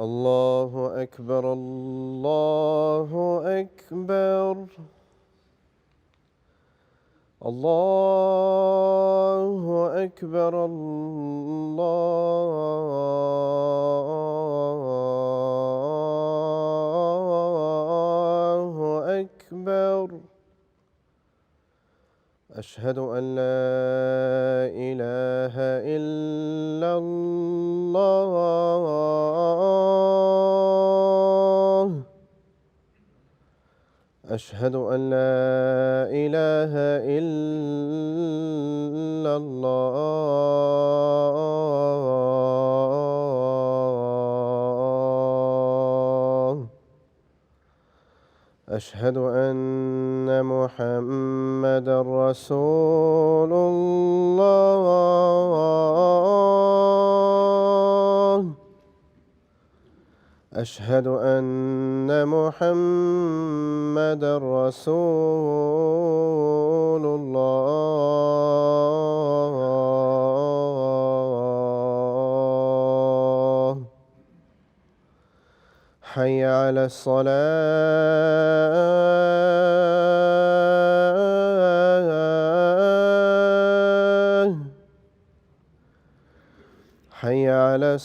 الله أكبر الله أكبر الله أكبر الله أكبر أشهد أن لا إله إلا الله أشهد أن لا إله إلا الله أشهد أن محمدًا رسول الله أشهد أن محمدًا رسول الله حي على الصلاة حي على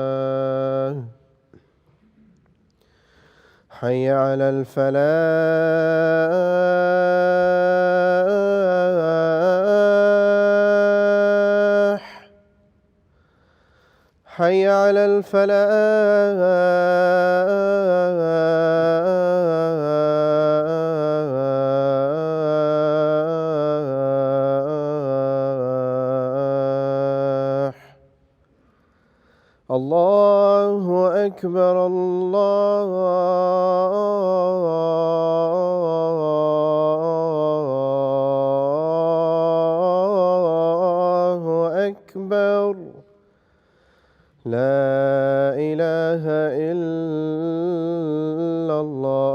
الصلاة حي على الفلاح حي على الفلاح الله أكبر الله أكبر لا إله إلا الله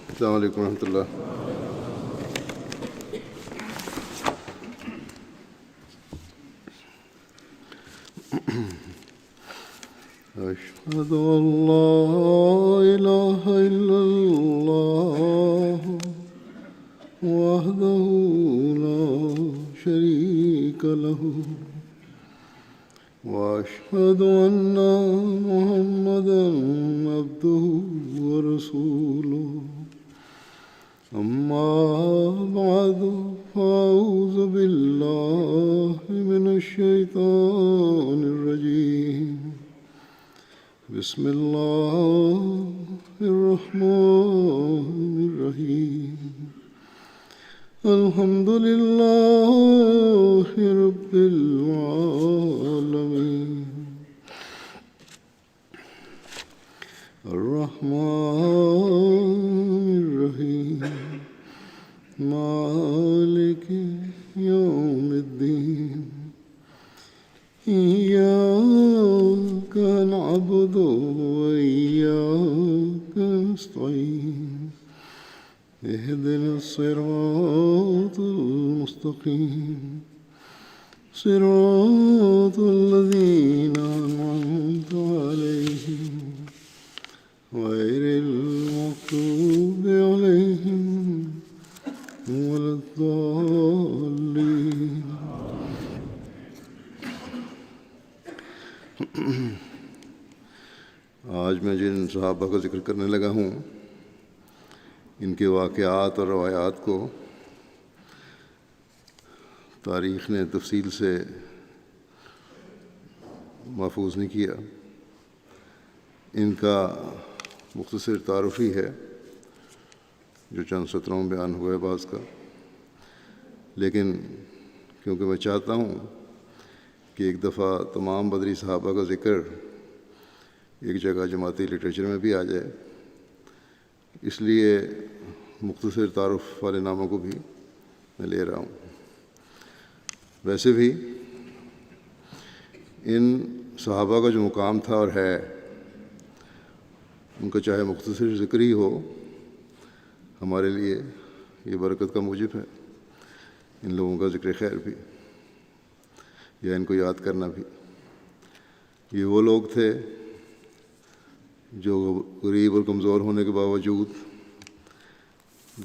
السلام علیکم ورحمۃ اللہ. أشهد أن لا إله إلا الله وحده لا شريك له وأشهد أن محمدًا عبده ورسوله أما بعد فأعوذ بالله من الشيطان الرجيم بسم الله الرحمن الرحيم الحمد لله رب العالمين الرحمن الرحيم مالك يوم الدين إياك نعبد وإياك نستعين اهدنا الصراط المستقيم صراط الذين أنعمت عليهم غير المغضوب عليهم ولا الضالين. آج میں جن صحابہ کا ذکر کرنے لگا ہوں ان کے واقعات اور روایات کو تاریخ نے تفصیل سے محفوظ نہیں کیا. ان کا مختصر تعارف ہی ہے جو چند سطروں میں بیان ہوا ہے بعض کا، لیکن کیونکہ میں چاہتا ہوں کہ ایک دفعہ تمام بدری صحابہ کا ذکر ایک جگہ جماعتی لٹریچر میں بھی آ جائے، اس لیے مختصر تعارف والے ناموں کو بھی میں لے رہا ہوں۔ ویسے بھی ان صحابہ کا جو مقام تھا اور ہے، ان کا چاہے مختصر ذکر ہی ہو، ہمارے لیے یہ برکت کا موجب ہے۔ ان لوگوں کا ذکر خیر بھی، یا ان کو یاد کرنا بھی۔ یہ وہ لوگ تھے جو غریب اور کمزور ہونے کے باوجود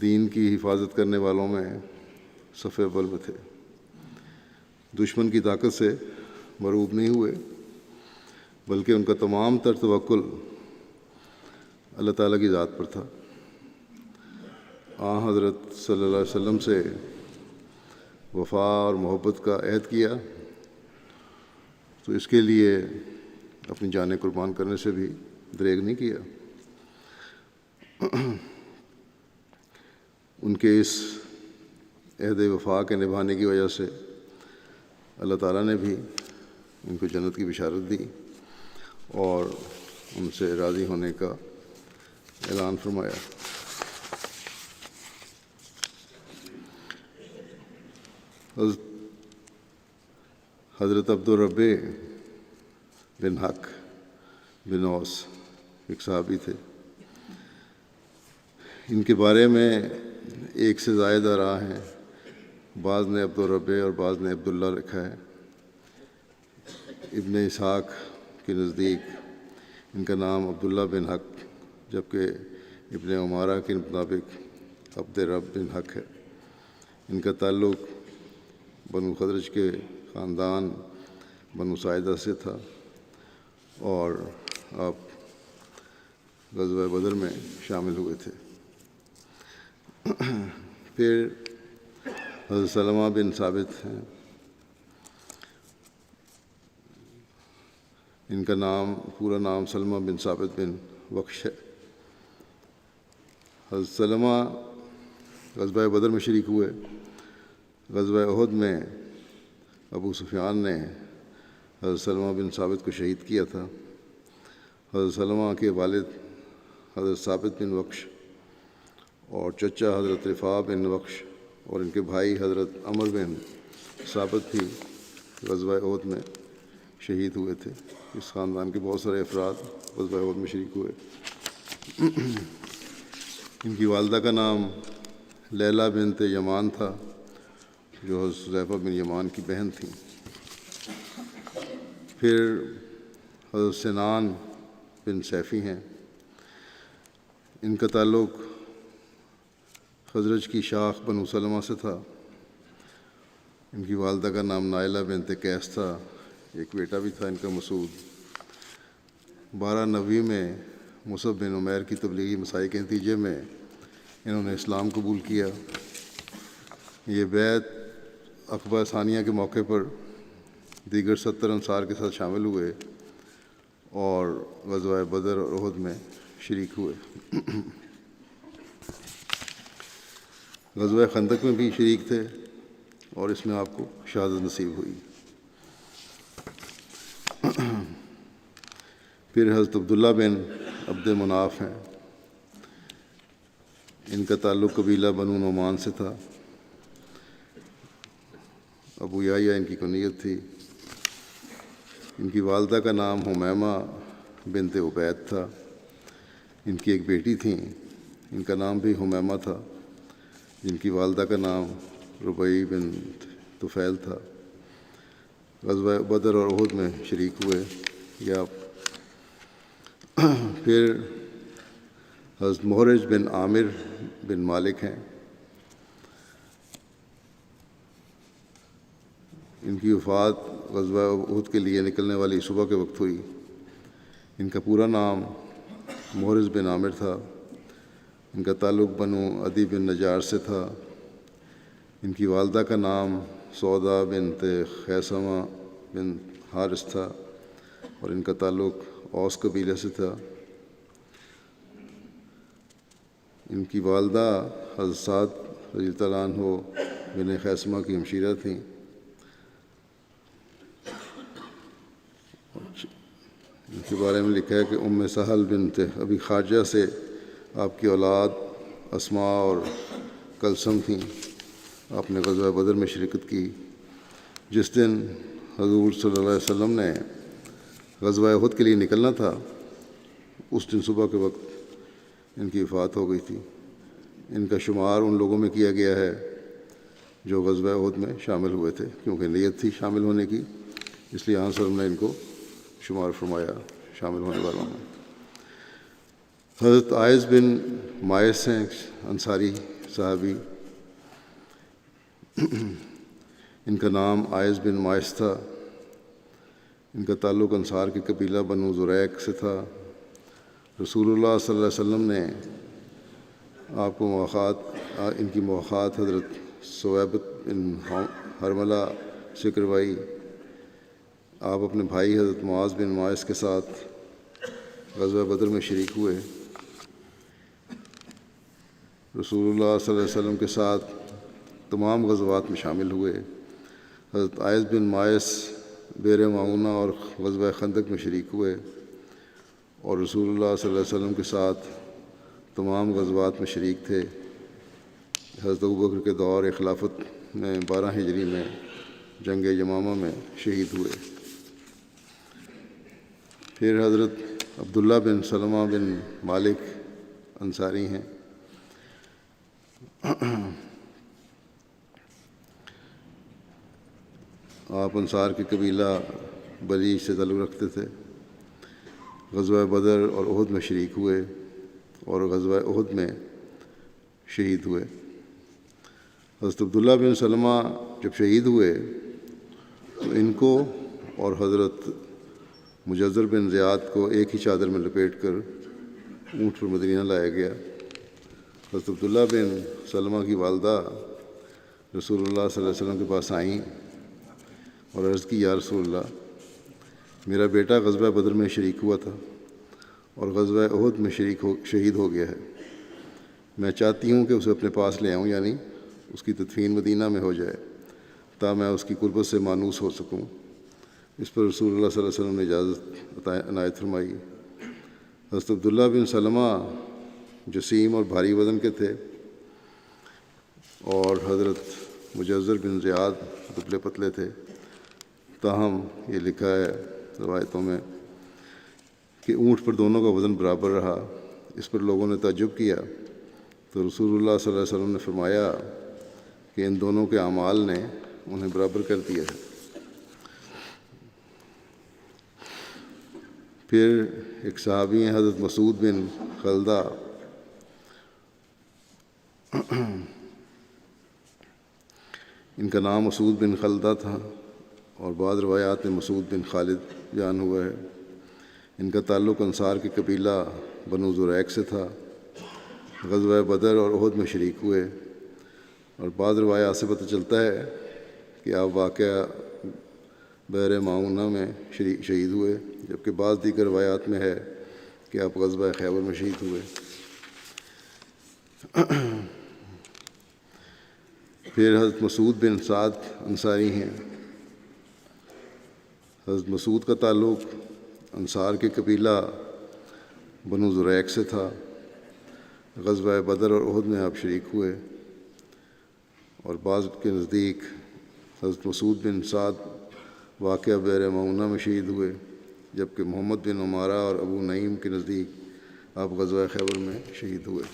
دین کی حفاظت کرنے والوں میں صف اول میں تھے۔ دشمن کی طاقت سے مرعوب نہیں ہوئے، بلکہ ان کا تمام تر توکل اللہ تعالیٰ کی ذات پر تھا۔ حضرت صلی اللہ علیہ وسلم سے وفا اور محبت کا عہد کیا تو اس کے لیے اپنی جانیں قربان کرنے سے بھی دریغ نہیں کیا۔ ان کے اس عہد وفا کے نبھانے کی وجہ سے اللہ تعالیٰ نے بھی ان کو جنت کی بشارت دی اور ان سے راضی ہونے کا اعلان فرمایا۔ حضرت عبدالرب بن حق بن اوس ایک صحابی تھے۔ ان کے بارے میں ایک سے زائد آراء ہیں، بعض نے عبدالرب اور بعض نے عبداللہ لکھا ہے۔ ابن اسحاق کے نزدیک ان کا نام عبداللہ بن حق، جبکہ ابن عمارہ کے مطابق عبدالرب بن حق ہے۔ ان کا تعلق بنو خزرج کے خاندان بنو ساعدہ سے تھا اور آپ غزوہ بدر میں شامل ہوئے تھے۔ پھر حضرت سلمہ بن ثابت ہیں۔ ان کا پورا نام سلمہ بن ثابت بن وقش ہے۔ حضرت سلمہ غزوہ بدر میں شریک ہوئے۔ غزوہ احد میں ابو سفیان نے حضرت سلمہ بن ثابت کو شہید کیا تھا۔ حضرت سلمہ کے والد حضرت ثابت بن وقش اور چچا حضرت رفاع بن وقش اور ان کے بھائی حضرت عمر بن ثابت بھی غزوہ احد میں شہید ہوئے تھے۔ اس خاندان کے بہت سارے افراد غزوہ احد میں شریک ہوئے۔ ان کی والدہ کا نام لیلہ بنت یمان تھا، جو حضرت حذیفہ بن یمان کی بہن تھیں۔ پھر حضرت سنان بن سیفی ہیں۔ ان کا تعلق خزرج کی شاخ بنو سلمہ سے تھا۔ ان کی والدہ کا نام نائلہ بنت قیس تھا، ایک بیٹا بھی تھا ان کا مسعود۔ 12 میں مصعب بن عمیر کی تبلیغی مساعی کے نتیجے میں انہوں نے اسلام قبول کیا۔ یہ بیعت عقبہ ثانیہ کے موقع پر دیگر 70 انصار کے ساتھ شامل ہوئے اور غزوہ بدر اور احد میں شریک ہوئے۔ غزوہ خندق میں بھی شریک تھے اور اس میں آپ کو شہادت نصیب ہوئی۔ پھر حضرت عبداللہ بن عبد مناف ہیں۔ ان کا تعلق قبیلہ بنو نعمان سے تھا۔ ابو یحییٰ ان کی کنیت تھی۔ ان کی والدہ کا نام حمیمہ بنت عبید تھا۔ ان کی ایک بیٹی تھیں، ان کا نام بھی حمیمہ تھا، جن کی والدہ کا نام ربیع بنت طفیل تھا۔ غزوہ بدر اور احد میں شریک ہوئے۔ یا پھر حضرت محرج بن عامر بن مالک ہیں۔ ان کی وفات غزوہ احد کے لیے نکلنے والی صبح کے وقت ہوئی۔ ان کا پورا نام محرز بن عامر تھا۔ ان کا تعلق بنو عدی بن نجار سے تھا۔ ان کی والدہ کا نام سودا بنت خیثمہ بن حارث تھا اور ان کا تعلق اوس قبیلے سے تھا۔ ان کی والدہ حضرت سعد رضی اللہ عنہ بن خیثمہ کی ہمشیرہ تھیں۔ ان کے بارے میں لکھا ہے کہ ام سہل بنت ابی خارجہ سے آپ کی اولاد اسما اور کلثم تھیں۔ آپ نے غزوہ بدر میں شرکت کی۔ جس دن حضور صلی اللہ علیہ وسلم نے غزوہ احد کے لیے نکلنا تھا، اس دن صبح کے وقت ان کی وفات ہو گئی تھی۔ ان کا شمار ان لوگوں میں کیا گیا ہے جو غزوہ احد میں شامل ہوئے تھے، کیونکہ نیت تھی شامل ہونے کی، اس لیے آن صلی نے ان کو شمار فرمایا شامل ہونے والوں میں۔ حضرت عائض بن مائس ہیں، انصاری صحابی۔ ان کا نام عائض بن مائس تھا۔ ان کا تعلق انصار کے قبیلہ بنو زریق سے تھا۔ رسول اللہ صلی اللہ علیہ وسلم نے آپ کو ان کی مواخات حضرت ثویبۃ بن حرملہ سے کروائی۔ آپ اپنے بھائی حضرت معاذ بن مائس کے ساتھ غزوہ بدر میں شریک ہوئے۔ رسول اللہ صلی اللہ علیہ وسلم کے ساتھ تمام غزوات میں شامل ہوئے۔ حضرت عائض بن مائس بئر معونہ اور غزوہ خندق میں شریک ہوئے اور رسول اللہ صلی اللہ علیہ وسلم کے ساتھ تمام غزوات میں شریک تھے۔ حضرت ابوبکر کے دور خلافت میں 12 ہجری میں جنگ یمامہ میں شہید ہوئے۔ پھر حضرت عبداللہ بن سلمہ بن مالک انصاری ہیں۔ آپ انصار کے قبیلہ بلی سے تعلق رکھتے تھے۔ غزوہ بدر اور احد میں شریک ہوئے اور غزوہ احد میں شہید ہوئے۔ حضرت عبداللہ بن سلمہ جب شہید ہوئے تو ان کو اور حضرت مجزر بن زیاد کو ایک ہی چادر میں لپیٹ کر اونٹ پر مدینہ لایا گیا۔ حضرت عبداللہ بن سلمہ کی والدہ رسول اللہ صلی اللہ علیہ وسلم کے پاس آئیں اور عرض کی، یا رسول اللہ، میرا بیٹا غزوہ بدر میں شریک ہوا تھا اور غزوہ احد میں شہید ہو گیا ہے۔ میں چاہتی ہوں کہ اسے اپنے پاس لے آؤں، یعنی اس کی تدفین مدینہ میں ہو جائے تاکہ میں اس کی قربت سے مانوس ہو سکوں۔ اس پر رسول اللہ صلی اللہ علیہ وسلم نے اجازت عنایت فرمائی۔ حضرت عبداللہ بن سلمہ جسیم اور بھاری وزن کے تھے اور حضرت مجزر بن زیاد دبلے پتلے تھے۔ تاہم یہ لکھا ہے روایتوں میں کہ اونٹ پر دونوں کا وزن برابر رہا۔ اس پر لوگوں نے تعجب کیا تو رسول اللہ صلی اللہ علیہ وسلم نے فرمایا کہ ان دونوں کے اعمال نے انہیں برابر کر دیا ہے۔ پھر ایک صحابی ہیں حضرت مسعود بن خلدہ۔ ان کا نام مسعود بن خلدہ تھا اور بعض روایات میں مسعود بن خالد بیان ہوا ہے۔ ان کا تعلق انصار کے قبیلہ بنو زریق سے تھا۔ غزوہ بدر اور احد میں شریک ہوئے اور بعض روایات سے پتہ چلتا ہے کہ آپ واقعہ بئر معونہ میں شہید ہوئے، جبکہ بعض دیگر روایات میں ہے کہ آپ غزوہ خیبر میں شہید ہوئے۔ پھر حضرت مسعود بن سعد انصاری ہیں۔ حضرت مسعود کا تعلق انصار کے قبیلہ بنو زریق سے تھا۔ غزوہ بدر اور احد میں آپ شریک ہوئے اور بعض کے نزدیک حضرت مسعود بن سعد واقعہ بئر معونہ میں شہید ہوئے، جبکہ محمد بن عمارہ اور ابو نعیم کے نزدیک آپ غزوہ خیبر میں شہید ہوئے۔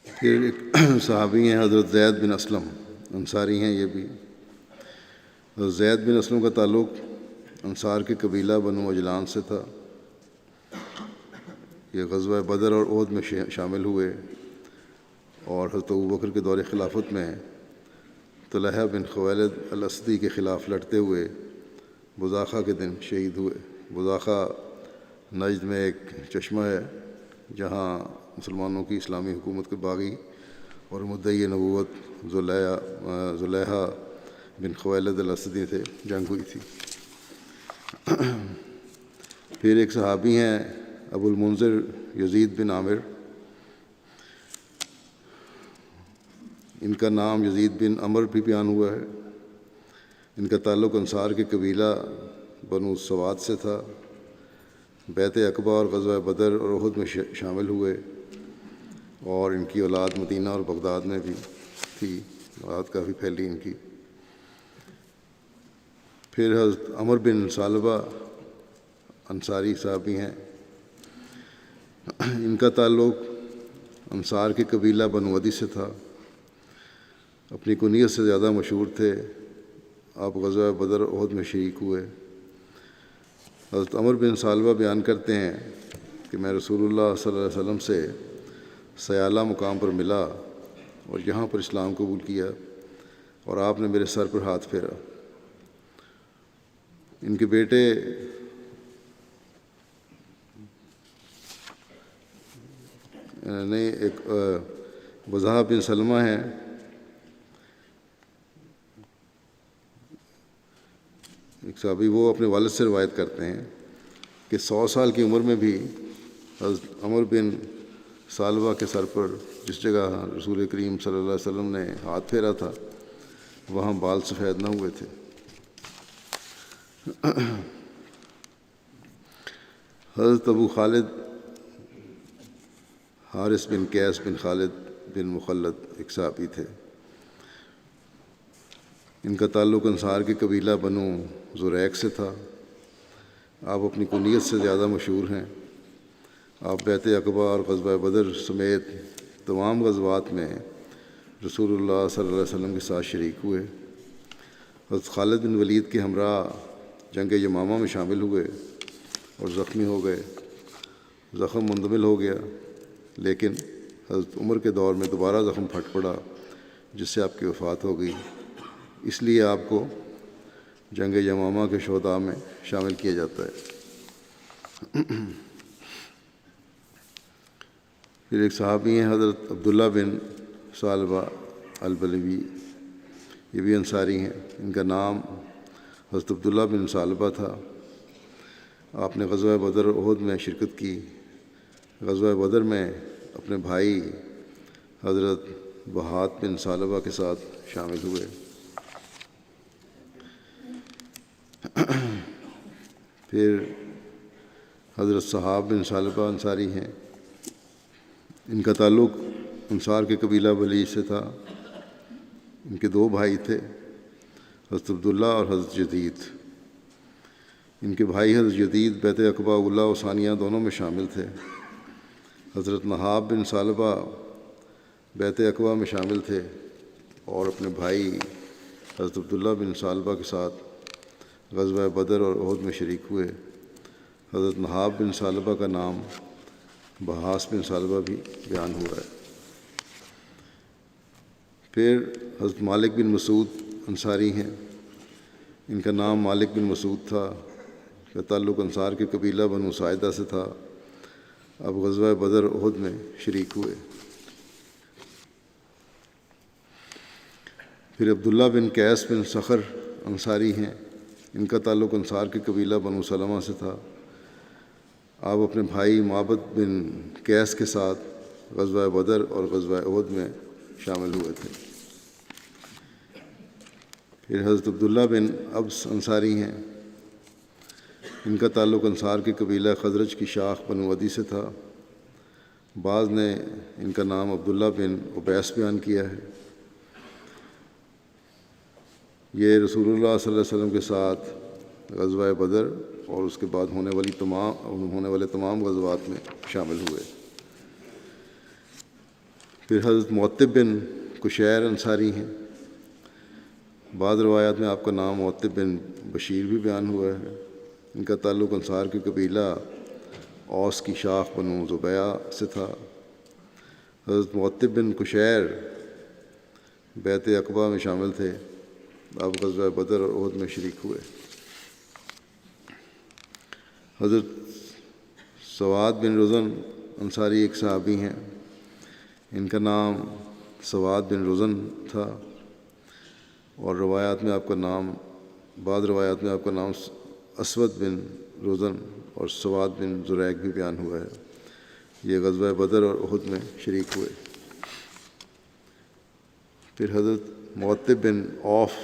پھر ایک صحابی ہیں حضرت زید بن اسلم انصاری ہیں۔ یہ بھی حضرت زید بن اسلم کا تعلق انصار کے قبیلہ بنو اجلان سے تھا۔ یہ غزوہ بدر اور احد میں شامل ہوئے اور حضرت ابوبکر کے دور خلافت میں طلحہ بن خویلد الاسدی کے خلاف لڑتے ہوئے بزاخہ کے دن شہید ہوئے۔ بزاخہ نجد میں ایک چشمہ ہے جہاں مسلمانوں کی اسلامی حکومت کے باغی اور مدعی نبوت زلیحہ بن خویلد الاسدی سے جنگ ہوئی تھی۔ پھر ایک صحابی ہیں ابو المنذر یزید بن عامر۔ ان کا نام یزید بن عمر بھی بیان ہوا ہے۔ ان کا تعلق انصار کے قبیلہ بنو سواد سے تھا، بیت عقبہ اور غزوہ بدر اور احد میں شامل ہوئے، اور ان کی اولاد مدینہ اور بغداد میں بھی تھی، اولاد کافی پھیلی ان کی۔ پھر حضرت عمر بن ثعلبہ انصاری صحابی ہیں، ان کا تعلق انصار کے قبیلہ بنو عدی سے تھا، اپنی کنیت سے زیادہ مشہور تھے، آپ غزوہ بدر اور احد میں شریک ہوئے۔ حضرت عمر بن ثعلبہ بیان کرتے ہیں کہ میں رسول اللہ صلی اللہ علیہ وسلم سے سیالہ مقام پر ملا اور یہاں پر اسلام قبول کیا، اور آپ نے میرے سر پر ہاتھ پھیرا۔ ان کے بیٹے ایک وضاح بن سلمہ ہیں، ایک صحابی، وہ اپنے والد سے روایت کرتے ہیں کہ 100 سال کی عمر میں بھی حضرت عمر بن ثعلبہ کے سر پر جس جگہ رسول کریم صلی اللہ علیہ وسلم نے ہاتھ پھیرا تھا وہاں بال سفید نہ ہوئے تھے۔ حضرت ابو خالد حارث بن قیس بن خالد بن مخلد ایک صحابی تھے، ان کا تعلق انصار کے قبیلہ بنو زریق سے تھا، آپ اپنی کنیت سے زیادہ مشہور ہیں، آپ بیت عقبہ اور غزوہ بدر سمیت تمام غزوات میں رسول اللہ صلی اللہ علیہ وسلم کے ساتھ شریک ہوئے۔ حضرت خالد بن ولید کے ہمراہ جنگ یمامہ میں شامل ہوئے اور زخمی ہو گئے، زخم مندمل ہو گیا، لیکن حضرت عمر کے دور میں دوبارہ زخم پھٹ پڑا جس سے آپ کی وفات ہو گئی، اس لیے آپ کو جنگ یمامہ کے شہداء میں شامل کیا جاتا ہے۔ پھر ایک صحابی ہیں حضرت عبداللہ بن ثعلبہ البلوی، یہ بھی انصاری ہیں، ان کا نام حضرت عبداللہ بن ثعلبہ تھا، آپ نے غزوہ بدر اور احد میں شرکت کی، غزوہ بدر میں اپنے بھائی حضرت بہات بن ثعلبہ کے ساتھ شامل ہوئے۔ پھر حضرت صحاب بن ثعلبہ انصاری ہیں، ان کا تعلق انصار کے قبیلہ بلی سے تھا، ان کے 2 بھائی تھے، حضرت عبداللہ اور حضرت جدید۔ ان کے بھائی حضرت جدید بیت عقبہ اولیٰ و ثانیہ دونوں میں شامل تھے۔ حضرت نہاب بن ثعلبہ بیت عقبہ میں شامل تھے اور اپنے بھائی حضرت عبداللہ بن ثعلبہ کے ساتھ غزوہ بدر اور احد میں شریک ہوئے۔ حضرت نہاب بن ثعلبہ کا نام بہاس بن ثعلبہ بھی بیان ہوا ہے۔ پھر حضرت مالک بن مسعود انصاری ہیں، ان کا نام مالک بن مسعود تھا، ان کا تعلق انصار کے قبیلہ بنو ساعدہ سے تھا، اب غزوہ بدر احد میں شریک ہوئے۔ پھر عبداللہ بن قیس بن صخر انصاری ہیں، ان کا تعلق انصار کے قبیلہ بنو سلمہ سے تھا، آپ اپنے بھائی معبد بن قیس کے ساتھ غزوہ بدر اور غزوہ احد میں شامل ہوئے تھے۔ پھر حضرت عبداللہ بن ابس انصاری ہیں، ان کا تعلق انصار کے قبیلہ خزرج کی شاخ بنو عدی سے تھا، بعض نے ان کا نام عبداللہ بن عبیس بیان کیا ہے۔ یہ رسول اللہ صلی اللہ علیہ وسلم کے ساتھ غزوہ بدر اور اس کے بعد ہونے والے تمام غزوات میں شامل ہوئے۔ پھر حضرت معتب بن کشیر انصاری ہیں، بعض روایات میں آپ کا نام معتب بن بشیر بھی بیان ہوا ہے، ان کا تعلق انصار کے قبیلہ اوس کی شاخ بنو زبیہ سے تھا۔ حضرت معتب بن کشیر بیت عقبہ میں شامل تھے، آپ غزوہ بدر اور احد میں شریک ہوئے۔ حضرت سواد بن رزن انصاری ایک صحابی ہیں، ان کا نام سواد بن رزن تھا، اور روایات میں آپ کا نام بعض روایات میں آپ کا نام اسود بن رزن اور سواد بن زریق بھی بیان ہوا ہے، یہ غزوہ بدر اور احد میں شریک ہوئے۔ پھر حضرت معتب بن عوف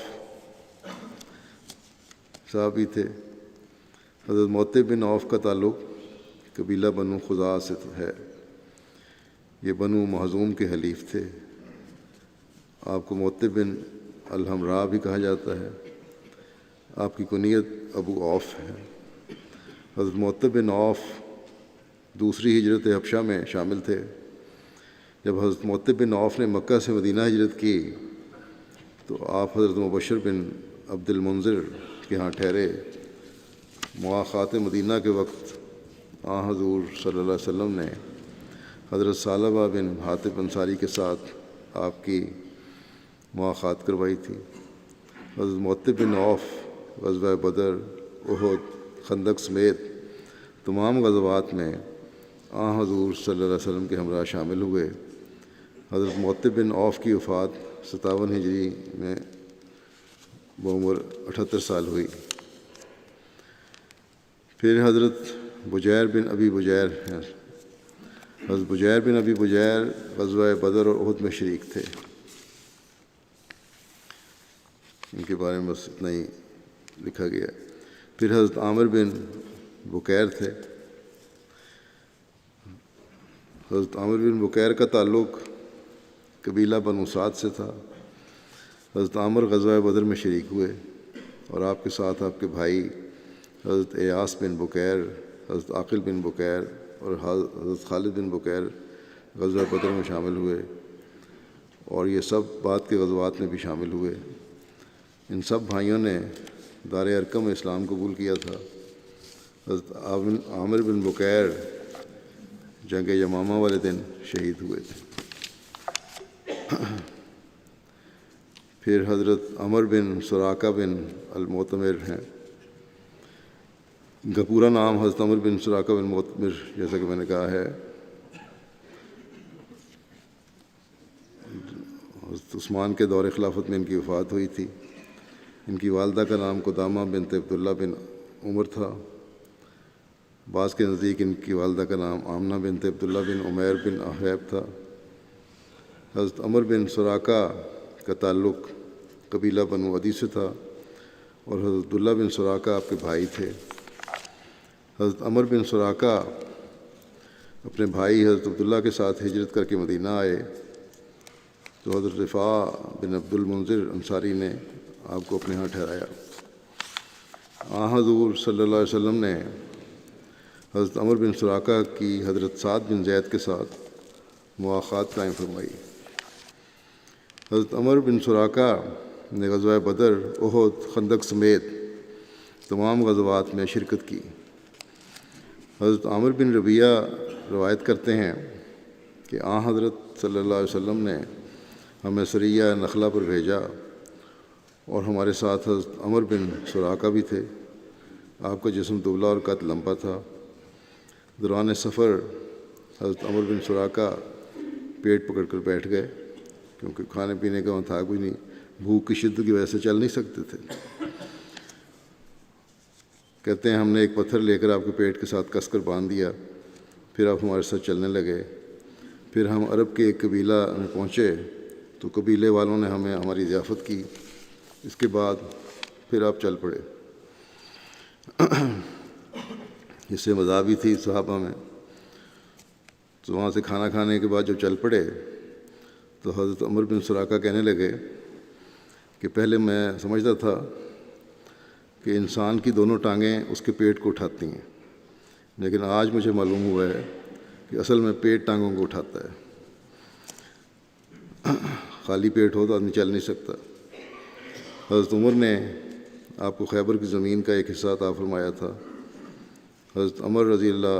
صحابی تھے، حضرت معتب بن عوف کا تعلق قبیلہ بنو خزاعہ سے ہے۔ یہ بنو مخزوم کے حلیف تھے۔ آپ کو معتب بن الحمراء بھی کہا جاتا ہے۔ آپ کی کنیت ابو عوف ہے۔ حضرت معتب بن عوف دوسری ہجرت حبشہ میں شامل تھے۔ جب حضرت معتب بن عوف نے مکہ سے مدینہ ہجرت کی تو آپ حضرت مبشر بن عبد المنذر کے ہاں ٹھہرے۔ مواخات مدینہ کے وقت حضور صلی اللہ علیہ وسلم نے حضرت ثعلبہ بن حاطب انصاری کے ساتھ آپ کی مواخات کروائی تھی۔ حضرت معتب بن عوف غزوہ بدر، احد، خندق سمیت تمام غزوات میں حضور صلی اللہ علیہ وسلم کے ہمراہ شامل ہوئے۔ حضرت معتب بن عوف کی وفات 57 ہجری میں بعمر 78 سال ہوئی۔ پھر حضرت بجیر بن ابی بجیر ہیں۔ حضرت بجیر بن ابی بجیر غزوہ بدر اور احد میں شریک تھے۔ ان کے بارے میں بس اتنا ہی لکھا گیا۔ پھر حضرت عامر بن بکیر تھے۔ حضرت عامر بن بکیر کا تعلق قبیلہ بنو سعد سے تھا۔ حضرت عامر غزوہ بدر میں شریک ہوئے اور آپ کے ساتھ آپ کے بھائی حضرت ایاس بن بکیر، حضرت عاقل بن بکیر اور حضرت خالد بن بکیر غزوہ بدر میں شامل ہوئے، اور یہ سب بعد کے غزوات میں بھی شامل ہوئے۔ ان سب بھائیوں نے دار ارقم میں اسلام قبول کیا تھا۔ حضرت عامر بن بکیر جنگ یمامہ والے دن شہید ہوئے تھے۔ پھر حضرت عمر بن سراقہ بن المعتمر ہیں۔ ان کا پورا نام حضرت عمر بن سراقہ بن معتمر جیسا کہ میں نے کہا ہے۔ حضرت عثمان کے دور خلافت میں ان کی وفات ہوئی تھی۔ ان کی والدہ کا نام قدامہ بنت عبداللہ بن عمر تھا۔ بعض کے نزدیک ان کی والدہ کا نام آمنہ بنت عبداللہ بن عمیر بن احیب تھا۔ حضرت عمر بن سراقہ کا تعلق قبیلہ بنو عدی سے تھا اور حضرت عبداللہ بن سراقہ آپ کے بھائی تھے۔ حضرت عمر بن سراقہ اپنے بھائی حضرت عبداللہ کے ساتھ ہجرت کر کے مدینہ آئے تو حضرت رفاع بن عبد المنذر انصاری نے آپ کو اپنے ہاں ٹھہرایا۔ حضور صلی اللہ علیہ وسلم نے حضرت عمر بن سراقہ کی حضرت سعد بن زید کے ساتھ مواخات قائم فرمائی۔ حضرت عمر بن سراقہ نے غزوہ بدر، احد، خندق سمیت تمام غزوات میں شرکت کی۔ حضرت عامر بن ربیعہ روایت کرتے ہیں کہ حضرت صلی اللہ علیہ وسلم نے ہمیں سریہ نخلہ پر بھیجا اور ہمارے ساتھ حضرت عمر بن سراقہ بھی تھے۔ آپ کا جسم دبلا اور قد لمبا تھا۔ دوران سفر حضرت عمر بن سراقہ پیٹ پکڑ کر بیٹھ گئے کیونکہ کھانے پینے کا وہاں تھا کوئی نہیں، بھوک کی شدت کی وجہ سے چل نہیں سکتے تھے۔ کہتے ہیں ہم نے ایک پتھر لے کر آپ کے پیٹ کے ساتھ کس کر باندھ دیا، پھر آپ ہمارے ساتھ چلنے لگے۔ پھر ہم عرب کے ایک قبیلہ میں پہنچے تو قبیلے والوں نے ہماری ضیافت کی۔ اس کے بعد پھر آپ چل پڑے۔ اس سے مذاہبی تھی صحابہ میں۔ تو وہاں سے کھانا کھانے کے بعد جب چل پڑے تو حضرت عمر بن سراقہ کہنے لگے کہ پہلے میں سمجھتا تھا کہ انسان کی دونوں ٹانگیں اس کے پیٹ کو اٹھاتی ہیں، لیکن آج مجھے معلوم ہوا ہے کہ اصل میں پیٹ ٹانگوں کو اٹھاتا ہے۔ خالی پیٹ ہو تو آدمی چل نہیں سکتا۔ حضرت عمر نے آپ کو خیبر کی زمین کا ایک حصہ عطا فرمایا تھا۔ حضرت عمر رضی اللہ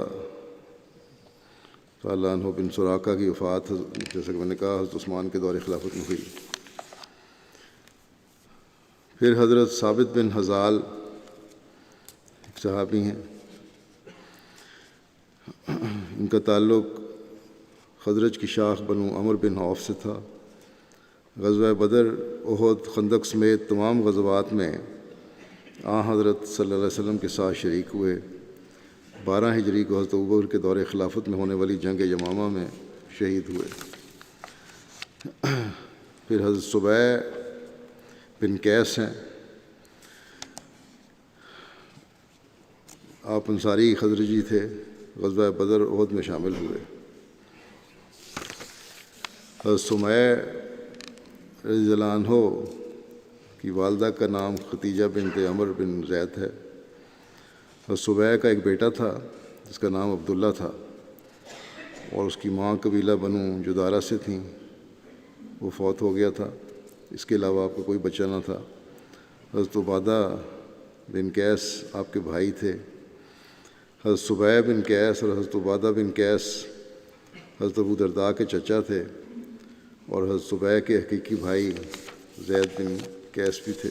تعالیٰ عنہ بن سراقہ کی وفات جیسا کہ میں نے کہا حضرت عثمان کے دور خلافت میں ہوئی۔ پھر حضرت ثابت بن حزال ایک صحابی ہیں۔ ان کا تعلق خزرج کی شاخ بنو عمر بن عوف سے تھا۔ غزوہ بدر، احد، خندق سمیت تمام غزوات میں حضرت صلی اللہ علیہ وسلم کے ساتھ شریک ہوئے۔ 12 ہجری کو حضرت ابوبکر کے دور خلافت میں ہونے والی جنگ یمامہ میں شہید ہوئے۔ پھر حضرت صبیح بن قیس ہیں۔ آپ انصاری خزرجی تھے، غزوہ بدر احد میں شامل ہوئے۔ حضرت سمیہ رضی اللہ عنہ کی والدہ کا نام ختیجہ بنت عمر بن زید ہے۔ حضرت سمیہ کا ایک بیٹا تھا جس کا نام عبداللہ تھا، اور اس کی ماں قبیلہ بنو جدارہ سے تھیں، وہ فوت ہو گیا تھا۔ اس کے علاوہ آپ کا کوئی بچہ نہ تھا۔ حضرت عبادہ بن قیس آپ کے بھائی تھے۔ حضرت سبیہ بن قیس اور حضرت عبادہ بن قیس حضرت ابو درداء کے چچا تھے، اور حضرت سبیہ کے حقیقی بھائی زید بن قیس بھی تھے۔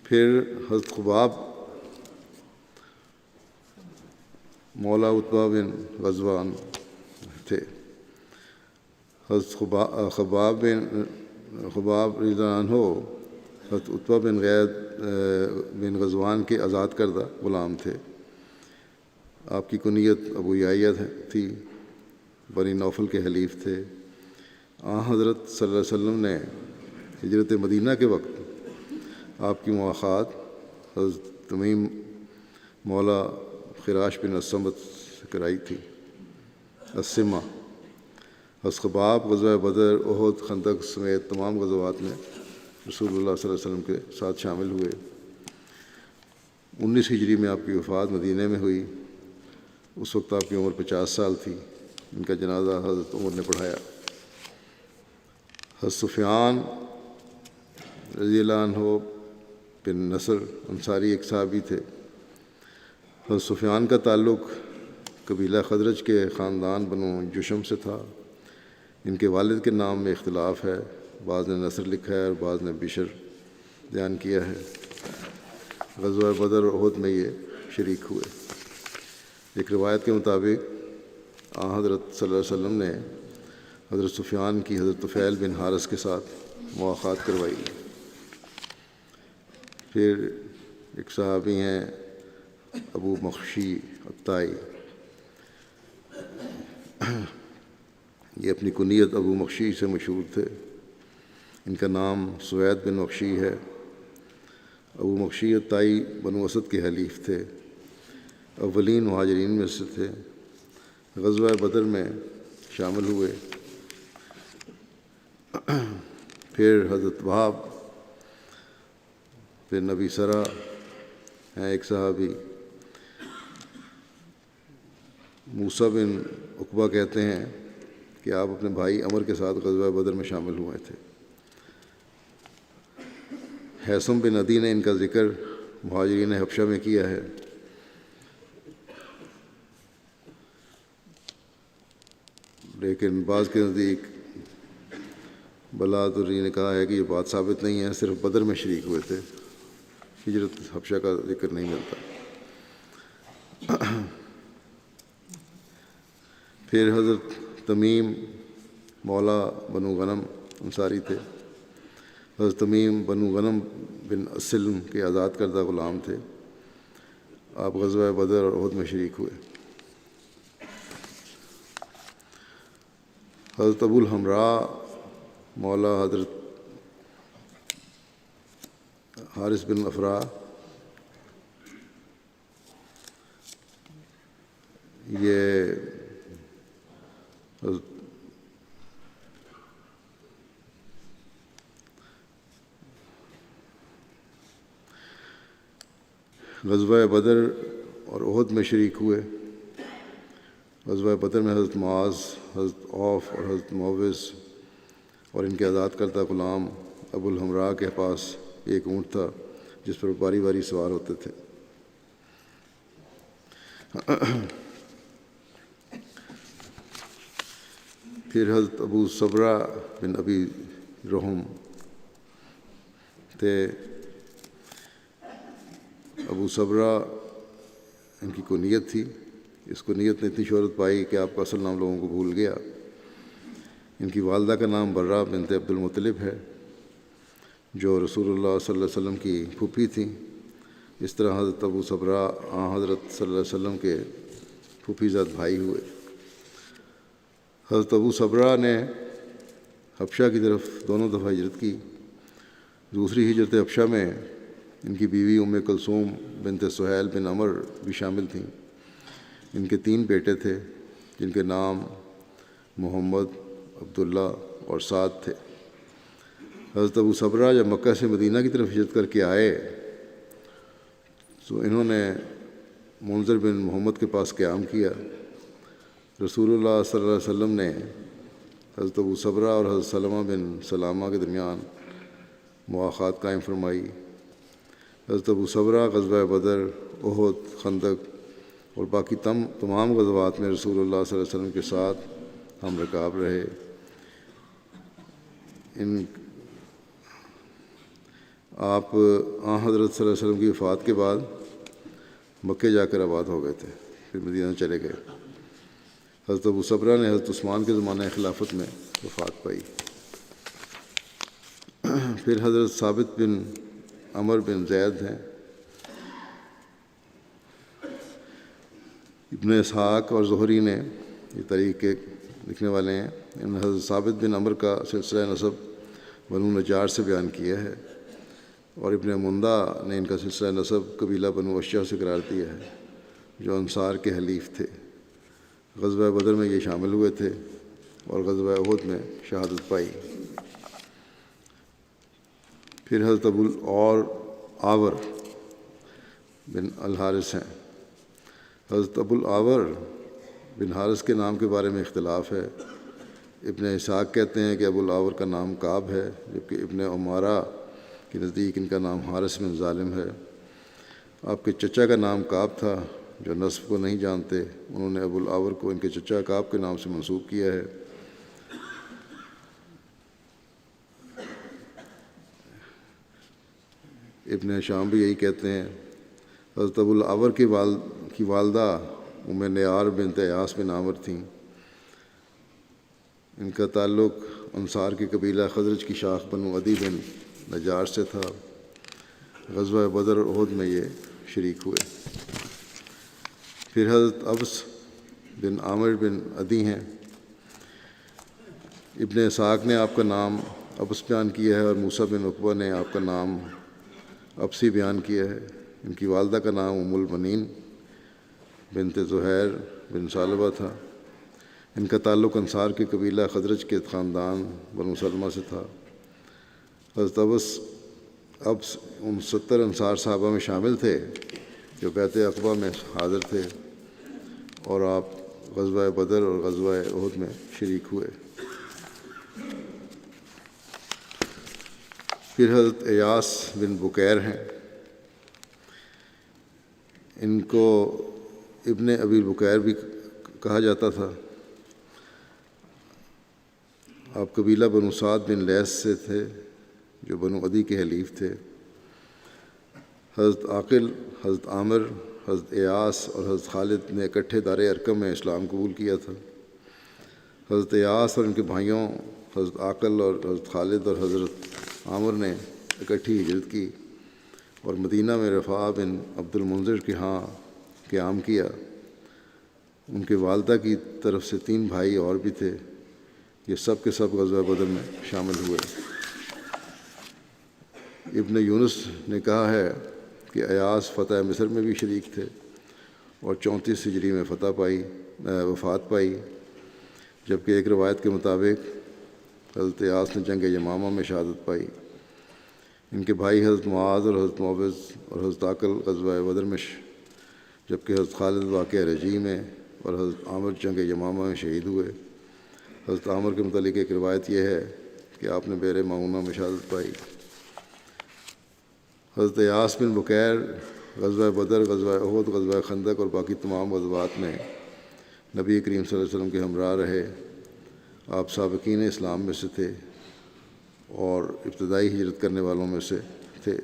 پھر حضرت خباب مولا عتبہ بن غزوان تھے۔ حضرت خباب رضی اللہ عنہ حضرت عتبہ بن غزوان کے آزاد کردہ غلام تھے۔ آپ کی کنیت ابو یحییٰ تھی، بنی نوفل کے حلیف تھے۔ حضرت صلی اللہ علیہ وسلم نے ہجرت مدینہ کے وقت آپ کی مواخات حضرت تمیم مولا خراش بن الصمت سے کرائی تھی۔ السمہ حضرت خباب غزوہ بدر، احد، خندق سمیت تمام غزوات میں رسول اللہ صلی اللہ علیہ وسلم کے ساتھ شامل ہوئے۔ 19 ہجری میں آپ کی وفات مدینہ میں ہوئی۔ اس وقت آپ کی عمر 50 سال تھی۔ ان کا جنازہ حضرت عمر نے پڑھایا۔ حضرت سفیان رضی اللہ عنہ بن نصر انصاری ایک صحابی تھے۔ حضرت سفیان کا تعلق قبیلہ خزرج کے خاندان بنو جشم سے تھا۔ ان کے والد کے نام میں اختلاف ہے، بعض نے نصر لکھا ہے اور بعض نے بشر بیان کیا ہے۔ غزوہ بدر اور احد میں یہ شریک ہوئے۔ ایک روایت کے مطابق حضرت صلی اللہ علیہ وسلم نے حضرت سفیان کی حضرت طفیل بن حارث کے ساتھ مواخات کروائی۔ پھر ایک صحابی ہیں ابو مخشی الطائی، یہ اپنی کنیت ابو مخشی سے مشہور تھے۔ ان کا نام سوید بن مخشی ہے۔ ابو مخشی الطائی بنو اسد کے حلیف تھے، اولین مہاجرین میں سے تھے۔ غزوہ بدر میں شامل ہوئے۔ پھر حضرت وہاب پھر نبی سرا ہیں ایک صحابی، موسیٰ بن عقبہ کہتے ہیں کہ آپ اپنے بھائی عمر کے ساتھ غزوہ بدر میں شامل ہوئے تھے۔ حیثم بن عدی نے ان کا ذکر مہاجرین حبشہ میں کیا ہے۔ لیکن بعض کے نزدیک بلادری نے کہا ہے کہ یہ بات ثابت نہیں ہے، صرف بدر میں شریک ہوئے تھے، ہجرت حبشہ کا ذکر نہیں ملتا۔ پھر حضرت تمیم مولا بنو غنم انصاری تھے۔ حضرت تمیم بنو غنم بن اسلم کے آزاد کردہ غلام تھے۔ آپ غزوہ بدر اور احد میں شریک ہوئے۔ حضرت ابو الحمراء مولا حضرت حارث بن افراء، یہ غزوہ بدر اور احد میں شریک ہوئے۔ غزوہ بدر میں حضرت معاذ، حضرت عوف اور حضرت معوذ اور ان کے آزاد کردہ غلام ابو الحمراء کے پاس ایک اونٹ تھا جس پر باری باری سوار ہوتے تھے۔ پھر حضرت ابو صبرہ بن ابی رحم تھے۔ ابو صبرہ ان کی کنیت تھی۔ اس کنیت نے اتنی شہرت پائی کہ آپ کا اصل نام لوگوں کو بھول گیا۔ ان کی والدہ کا نام برہ بنت عبد المطلب ہے، جو رسول اللہ صلی اللہ علیہ وسلم کی پھوپھی تھیں۔ اس طرح حضرت ابو صبرہ حضرت صلی اللہ علیہ وسلم کے پھوپھی زاد بھائی ہوئے۔ حضرت ابو صبرہ نے حبشہ کی طرف دونوں دفعہ ہجرت کی۔ دوسری ہجرت حبشہ میں ان کی بیوی کلثوم بنت سہیل بن عمر بھی شامل تھیں۔ ان کے 3 بیٹے تھے جن کے نام محمد، عبداللہ اور سعد تھے۔ حضرت ابو صبرہ جب مکہ سے مدینہ کی طرف ہجرت کر کے آئے تو انہوں نے منذر بن محمد کے پاس قیام کیا۔ رسول اللہ صلی اللہ علیہ وسلم نے حضرت ابو صبرہ اور حضرت سلمہ بن سلامہ کے درمیان مواخات قائم فرمائی۔ حضرت ابو صبرہ غزوہ بدر، احد، خندق اور باقی تمام غزوات میں رسول اللہ صلی اللہ علیہ وسلم کے ساتھ ہم رکاب رہے۔ آپ حضرت صلی اللہ علیہ وسلم کی وفات کے بعد مکے جا کر آباد ہو گئے تھے، پھر مدینہ چلے گئے۔ حضرت ابو صبرہ نے حضرت عثمان کے زمانہ خلافت میں وفات پائی۔ پھر حضرت ثابت بن عمر بن زید ہیں، ابن اسحاق اور زہری نے یہ تاریخ کے لکھنے والے ہیں، ان حضرت ثابت بن عمر کا سلسلہ نسب بنو نجار سے بیان کیا ہے، اور ابن مندہ نے ان کا سلسلہ نسب قبیلہ بنو اشجع سے قرار دیا ہے جو انصار کے حلیف تھے۔ غزوہ بدر میں یہ شامل ہوئے تھے اور غزوہ احد میں شہادت پائی۔ پھر حضرت ابو العاور بن الحارث ہیں۔ حضرت ابو العاور بن حارث کے نام کے بارے میں اختلاف ہے۔ ابن اسحاق کہتے ہیں کہ ابو العاور کا نام کعب ہے، جبکہ ابن عمارہ کے نزدیک ان کا نام حارث بن ظالم ہے۔ آپ کے چچا کا نام کعب تھا، جو نسب کو نہیں جانتے انہوں نے ابو العاور کو ان کے چچا کعب کے نام سے منسوب کیا ہے۔ ابن شام بھی یہی کہتے ہیں۔ حضرت ابو العاور کی والدہ نیار بنت ایاس بن عامر تھیں۔ ان کا تعلق انصار کے قبیلہ خزرج کی شاخ بنو عدی بن نجار سے تھا۔ غزوہ بدر اور احد میں یہ شریک ہوئے۔ پھر حضرت ابس بن عامر بن عدی ہیں۔ ابن اسحاق نے آپ کا نام ابس بیان کیا ہے، اور موسیٰ بن عقبہ نے آپ کا نام ابسی بیان کیا ہے۔ ان کی والدہ کا نام ام البنین بنت زہیر بن ثعلبہ تھا۔ ان کا تعلق انصار کے قبیلہ خزرج کے خاندان بنو سلمہ سے تھا۔ حضرت ابس ان 70 انصار صحابہ میں شامل تھے جو بیعت عقبہ میں حاضر تھے، اور آپ غزوہ بدر اور غزوہ احد میں شریک ہوئے۔ پھر حضرت ایاس بن بکیر ہیں۔ ان کو ابن ابی بکیر بھی کہا جاتا تھا۔ آپ قبیلہ بنو سعد بن لیث سے تھے جو بنو عدی کے حلیف تھے۔ حضرت عاقل، حضرت عامر، حضرت ایاس اور حضرت خالد نے اکٹھے دار ارقم میں اسلام قبول کیا تھا۔ حضرت ایاس اور ان کے بھائیوں حضرت عاقل اور حضرت خالد اور حضرت عامر نے اکٹھی ہجرت کی اور مدینہ میں رفاع بن عبد المنذر کے ہاں قیام کیا۔ ان کے والدہ کی طرف سے 3 بھائی اور بھی تھے، یہ سب کے سب غزوہ بدر میں شامل ہوئے۔ ابن یونس نے کہا ہے کہ ایاس فتح مصر میں بھی شریک تھے اور 34 ہجری میں وفات پائی، جبکہ ایک روایت کے مطابق حضرت ایاس نے جنگ یمامہ میں شہادت پائی۔ ان کے بھائی حضرت معاذ اور حضرت معوذ اور حضرت عاقل غزوہ بدر میں، جبکہ حضرت خالد واقعہ رجی میں اور حضرت عامر جنگ یمامہ میں شہید ہوئے۔ حضرت عامر کے متعلق ایک روایت یہ ہے کہ آپ نے بئر معونہ میں شہادت پائی۔ حضرت ایاس بن بکیر غزوہ بدر، غزوہ احد، غزوہ خندق اور باقی تمام غزوات میں نبی کریم صلی اللہ علیہ وسلم کے ہمراہ رہے۔ آپ سابقین اسلام میں سے تھے اور ابتدائی ہجرت کرنے والوں میں سے تھے۔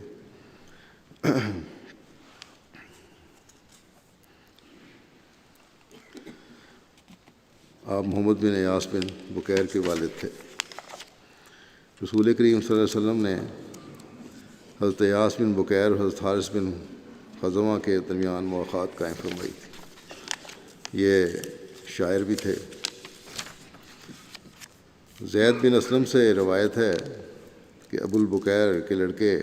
آپ محمد بن ایاس بن بکیر کے والد تھے۔ رسول کریم صلی اللہ علیہ وسلم نے حضرت ایاس بن بکیر اور حضرت حارث بن خزمہ کے درمیان مواخات قائم فرمائی تھی۔ یہ شاعر بھی تھے۔ زید بن اسلم سے روایت ہے کہ ابو البکیر کے لڑکے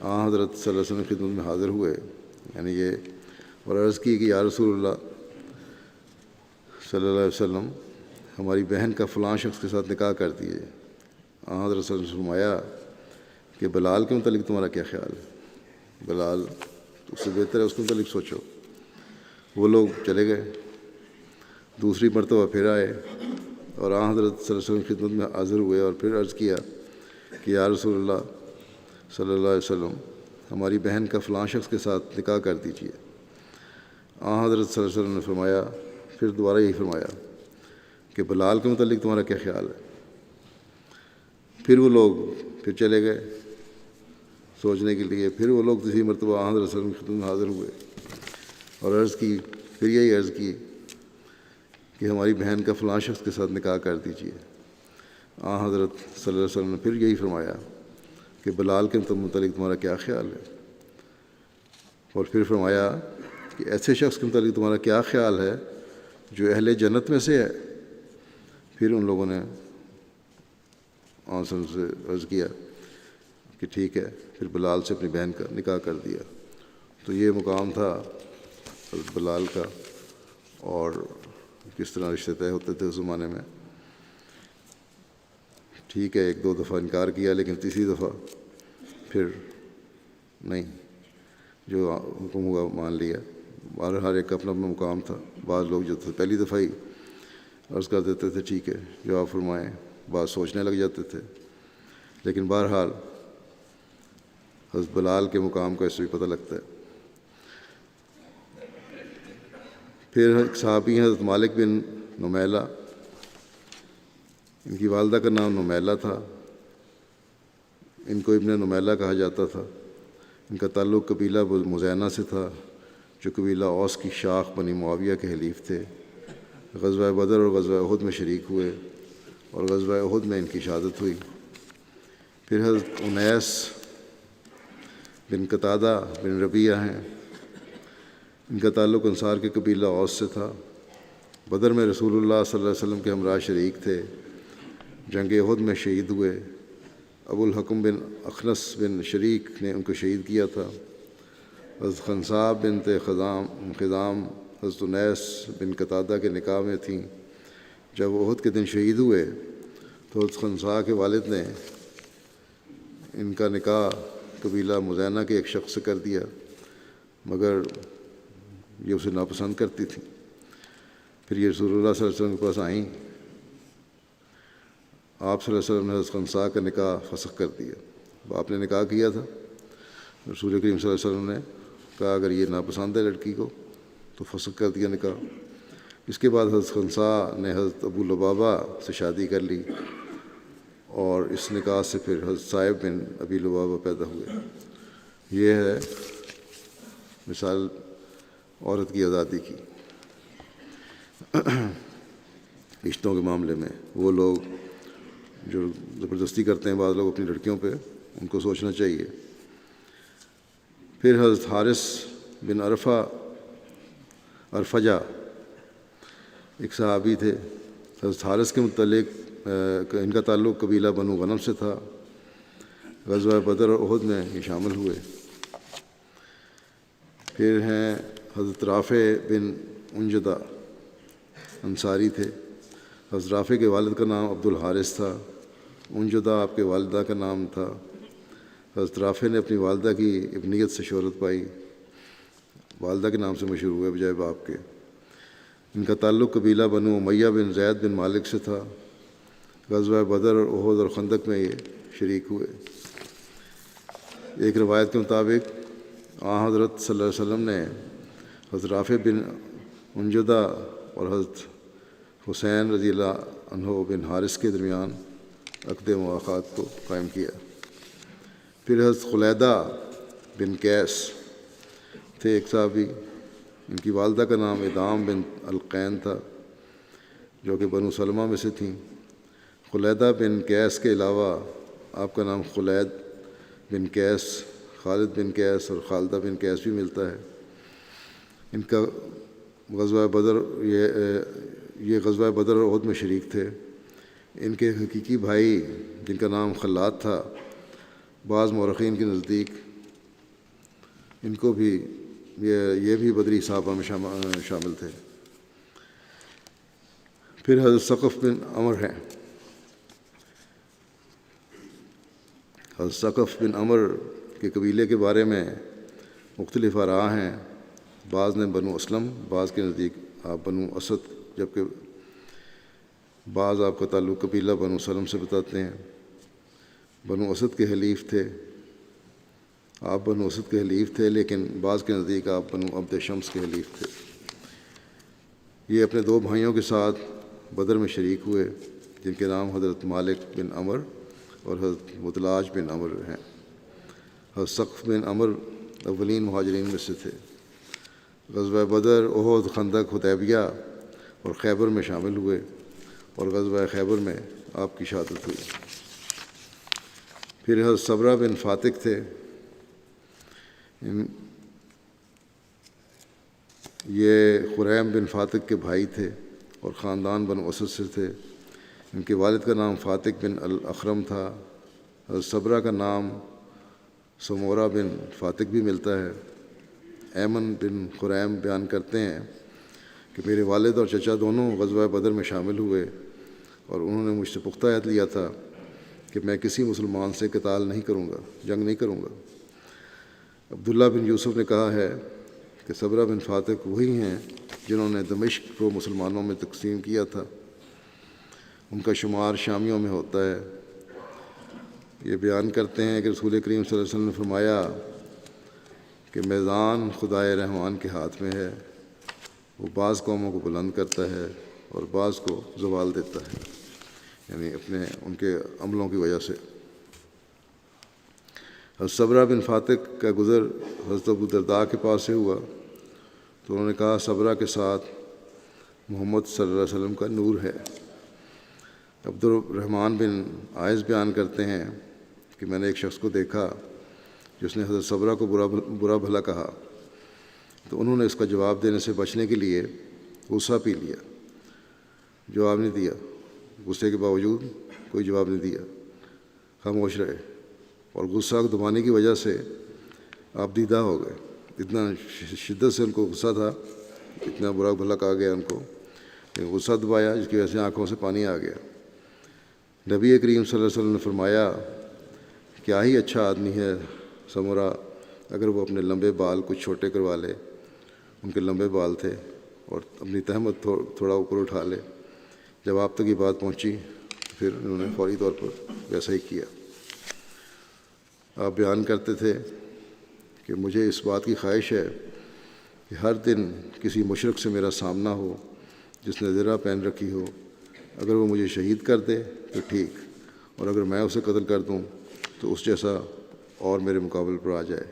حضرت صلی اللہ علیہ وسلم کی خدمت میں حاضر ہوئے، یعنی یہ، اور عرض کی کہ یا رسول اللہ صلی اللہ علیہ وسلم، ہماری بہن کا فلاں شخص کے ساتھ نکاح کر دیے۔ حضرت صلی اللہ علیہ وسلم نے فرمایا کہ بلال کے متعلق تمہارا کیا خیال ہے؟ بلال اس سے بہتر ہے، اس کے متعلق سوچو۔ وہ لوگ چلے گئے، دوسری مرتبہ پھر آئے اور حضرت صلی اللہ علیہ وسلم کی خدمت میں حاضر ہوئے اور پھر عرض کیا کہ یا رسول اللہ صلی اللہ علیہ وسلم، ہماری بہن کا فلاں شخص کے ساتھ نکاح کر دیجیے۔ حضرت صلی اللہ علیہ وسلم نے فرمایا، پھر دوبارہ یہی فرمایا کہ بلال کے متعلق تمہارا کیا خیال ہے؟ پھر وہ لوگ پھر چلے گئے سوچنے کے لیے، پھر وہ لوگ تیسری مرتبہ حضرت صلی اللہ علیہ وسلم کی خدمت میں حاضر ہوئے اور عرض کی، پھر یہی عرض کی کہ ہماری بہن کا فلاں شخص کے ساتھ نکاح کر دیجیے۔ حضرت صلی اللہ علیہ وسلم نے پھر یہی فرمایا کہ بلال کے متعلق تمہارا کیا خیال ہے؟ اور پھر فرمایا کہ ایسے شخص کے متعلق تمہارا کیا خیال ہے جو اہل جنت میں سے ہے؟ پھر ان لوگوں نے آنسر سے عرض کیا کہ ٹھیک ہے، پھر بلال سے اپنی بہن کا نکاح کر دیا۔ تو یہ مقام تھا حضرت بلال کا، اور کس طرح رشتے طے ہوتے تھے اس زمانے میں۔ ٹھیک ہے، ایک دو دفعہ انکار کیا، لیکن تیسری دفعہ پھر نہیں، جو حکم ہوا مان لیا۔ ہر ایک کا اپنا اپنا مقام تھا۔ بعض لوگ جو تھے پہلی دفعہ ہی عرض کر دیتے تھے ٹھیک ہے جو آپ فرمائیں، بعض سوچنے لگ جاتے تھے، لیکن بہرحال حضرت بلال کے مقام کا اس سے بھی پتہ لگتا ہے۔ پھر ایک صحابی ہیں حضرت مالک بن نمیلہ، ان کی والدہ کا نام نمیلہ تھا، ان کو ابن نمیلہ کہا جاتا تھا۔ ان کا تعلق قبیلہ مزینہ سے تھا، جو قبیلہ اوس کی شاخ بنی معاویہ کے حلیف تھے۔ غزوہ بدر اور غزوہ احد میں شریک ہوئے، اور غزوہ احد میں ان کی شہادت ہوئی۔ پھر حضرت انیس بن قتادہ بن ربیعہ ہیں، ان کا تعلق انصار کے قبیلہ اوس سے تھا۔ بدر میں رسول اللہ صلی اللہ علیہ وسلم کے ہمراہ شریک تھے، جنگ احد میں شہید ہوئے۔ ابو الحکم بن اخنس بن شریک نے ان کو شہید کیا تھا۔ حضرت خنسا بنت خضام حضرت انیس بن قتادہ کے نکاح میں تھیں۔ جب احد کے دن شہید ہوئے تو حضرت خنسا کے والد نے ان کا نکاح قبیلہ مزینہ کے ایک شخص سے کر دیا، مگر یہ اسے ناپسند کرتی تھیں۔ پھر یہ رسول اللہ صلی اللہ علیہ وسلم کے پاس آئیں۔ آپ صلی اللہ علیہ وسلم نے حضرت خنسا کا نکاح فسخ کر دیا۔ باپ نے نکاح کیا تھا، رسول کریم صلی اللہ علیہ وسلم نے کہا اگر یہ ناپسند ہے لڑکی کو تو فسخ کر دیا نکاح۔ اس کے بعد حضرت خنسا نے حضرت ابو لبابہ سے شادی کر لی، اور اس نکاح سے پھر حضرت صائب بن ابی لبابہ پیدا ہوئے۔ یہ ہے مثال عورت کی آزادی کی۔ رشتوں کے معاملے میں وہ لوگ جو زبردستی کرتے ہیں بعض لوگ اپنی لڑکیوں پہ، ان کو سوچنا چاہیے۔ پھر حضرت حارث بن عرفجہ ایک صحابی تھے۔ حضرت حارث کے متعلق ان کا تعلق قبیلہ بنو غنم سے تھا۔ غزوہ بدر اور احد میں یہ شامل ہوئے۔ پھر ہیں حضرت رافع بن انجدہ، انصاری تھے۔ حضرت رافع کے والد کا نام عبد الحارث تھا، انجدہ آپ کے والدہ کا نام تھا۔ حضرت رافع نے اپنی والدہ کی ابنیت سے شہرت پائی، والدہ کے نام سے مشہور ہوئے بجائے باپ کے۔ ان کا تعلق قبیلہ بنو امیہ بن زید بن مالک سے تھا۔ غزوہ بدر اور احد اور خندق میں یہ شریک ہوئے۔ ایک روایت کے مطابق حضرت صلی اللہ علیہ وسلم نے حضرت رافع بن انجدہ اور حضرت حسین رضی اللہ عنہ بن حارث کے درمیان عقد مواخات کو قائم کیا۔ پھر حضرت خلیدہ بن قیس تھے ایک صحابی، ان کی والدہ کا نام ادام بن القین تھا، جو کہ بنو سلمہ میں سے تھیں۔ خلیدہ بن قیس کے علاوہ آپ کا نام خلید بن قیس، خالد بن قیس اور خالدہ بن قیس بھی ملتا ہے۔ ان کا غزوہ بدر یہ غزوہ بدر اور احد میں شریک تھے۔ ان کے حقیقی بھائی جن کا نام خلاد تھا، بعض مورخین کے نزدیک ان کو بھی یہ بھی بدری صحابہ میں شامل تھے۔ پھر حضرت ثقف بن عمر ہیں۔ حضرت ثقف بن عمر کے قبیلے کے بارے میں مختلف آراء ہیں۔ بعض نے بنو اسلم، بعض کے نزدیک آپ بنو اسد، جبکہ بعض آپ کا تعلق قبیلہ بنو سلم سے بتاتے ہیں۔ بنو اسد کے حلیف تھے، آپ بنو اسد کے حلیف تھے، لیکن بعض کے نزدیک آپ بنو عبد شمس کے حلیف تھے۔ یہ اپنے 2 بھائیوں کے ساتھ بدر میں شریک ہوئے، جن کے نام حضرت مالک بن عمر اور حضرت مدلاج بن عمر ہیں۔ حضرت ثقف بن عمر اولین مہاجرین میں سے تھے۔ غزوہ بدر، احد، خندق، حدیبیہ اور خیبر میں شامل ہوئے، اور غزوہ خیبر میں آپ کی شہادت ہوئی۔ پھر حضرت صبرہ بن فاتق تھے۔ یہ خریم بن فاتق کے بھائی تھے اور خاندان بنو اسد سے تھے۔ ان کے والد کا نام فاتق بن الاخرم تھا۔ حضرت صبرہ کا نام سمورہ بن فاتق بھی ملتا ہے۔ ایمن بن خریم بیان کرتے ہیں کہ میرے والد اور چچا دونوں غزوہ بدر میں شامل ہوئے، اور انہوں نے مجھ سے پختہ عہد لیا تھا کہ میں کسی مسلمان سے قتال نہیں کروں گا، جنگ نہیں کروں گا۔ عبداللہ بن یوسف نے کہا ہے کہ صبرہ بن فاتق وہی ہیں جنہوں نے دمشق کو مسلمانوں میں تقسیم کیا تھا۔ ان کا شمار شامیوں میں ہوتا ہے۔ یہ بیان کرتے ہیں کہ رسول کریم صلی اللہ علیہ وسلم نے فرمایا کہ میدان خدائے رحمان کے ہاتھ میں ہے، وہ بعض قوموں کو بلند کرتا ہے اور بعض کو زوال دیتا ہے، یعنی ان کے عملوں کی وجہ سے۔ حضرت صبرہ بن فاتق کا گزر حضرت ابو درداء کے پاس سے ہوا، تو انہوں نے کہا صبرہ کے ساتھ محمد صلی اللہ علیہ وسلم کا نور ہے۔ عبد الرحمن بن عائض بیان کرتے ہیں کہ میں نے ایک شخص کو دیکھا جس نے حضرت صبرہ کو برا بھلا کہا، تو انہوں نے اس کا جواب دینے سے بچنے کے لیے غصہ پی لیا، جواب نہیں دیا، غصے کے باوجود کوئی جواب نہیں دیا، خاموش رہے، اور غصہ دبانے کی وجہ سے آپ دیدہ ہو گئے۔ اتنا شدت سے ان کو غصہ تھا، اتنا برا بھلا کہا گیا ان کو، غصہ دبایا جس کی وجہ سے آنکھوں سے پانی آ گیا۔ نبی کریم صلی اللہ علیہ وسلم نے فرمایا کیا ہی اچھا آدمی ہے سمورہ، اگر وہ اپنے لمبے بال کچھ چھوٹے کروا لے، ان کے لمبے بال تھے، اور اپنی تہمت تھوڑا اوپر اٹھا لے۔ جب آپ تک یہ بات پہنچی پھر انہوں نے فوری طور پر ویسا ہی کیا۔ آپ بیان کرتے تھے کہ مجھے اس بات کی خواہش ہے کہ ہر دن کسی مشرک سے میرا سامنا ہو جس نے زرہ پہن رکھی ہو، اگر وہ مجھے شہید کر دے تو ٹھیک، اور اگر میں اسے قتل کر دوں تو اس جیسا اور میرے مقابل پر آ جائے۔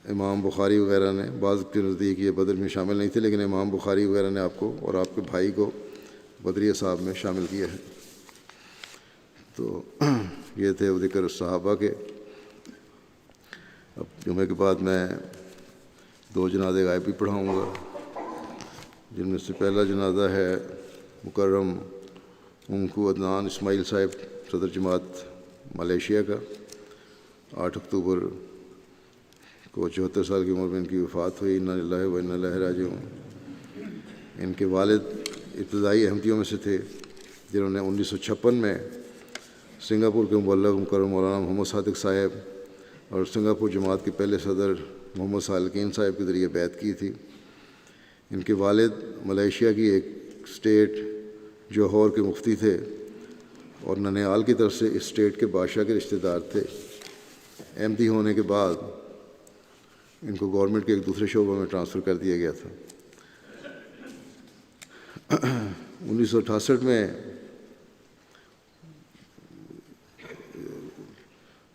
امام بخاری وغیرہ نے، بعض کے نزدیک یہ بدر میں شامل نہیں تھے، لیکن امام بخاری وغیرہ نے آپ کو اور آپ کے بھائی کو بدری اصحاب میں شامل کیا ہے۔ تو یہ تھے ذکر صحابہ کے۔ اب جمعے کے بعد میں 2 جنازے غائب بھی پڑھاؤں گا، جن میں سے پہلا جنازہ ہے مکرم انکو عدنان اسماعیل صاحب، صدر جماعت ملیشیا کا۔ 8 اکتوبر کو 74 سال کی عمر میں ان کی وفات ہوئی۔ انا للہ و انا الیہ راجعون۔ ان کے والد ابتدائی احمدیوں میں سے تھے جنہوں نے 1956 میں سنگاپور کے مبلغ مکرم مولانا محمد صادق صاحب اور سنگاپور جماعت کے پہلے صدر محمد سالکین صاحب کے ذریعے بیعت کی تھی۔ ان کے والد ملیشیا کی ایک اسٹیٹ جوہور کے مفتی تھے اور ننیال کی طرف سے اس اسٹیٹ کے بادشاہ کے رشتہ دار تھے۔ احمدی ہونے کے بعد ان کو گورنمنٹ کے ایک دوسرے شعبوں میں ٹرانسفر کر دیا گیا تھا۔ 1968 میں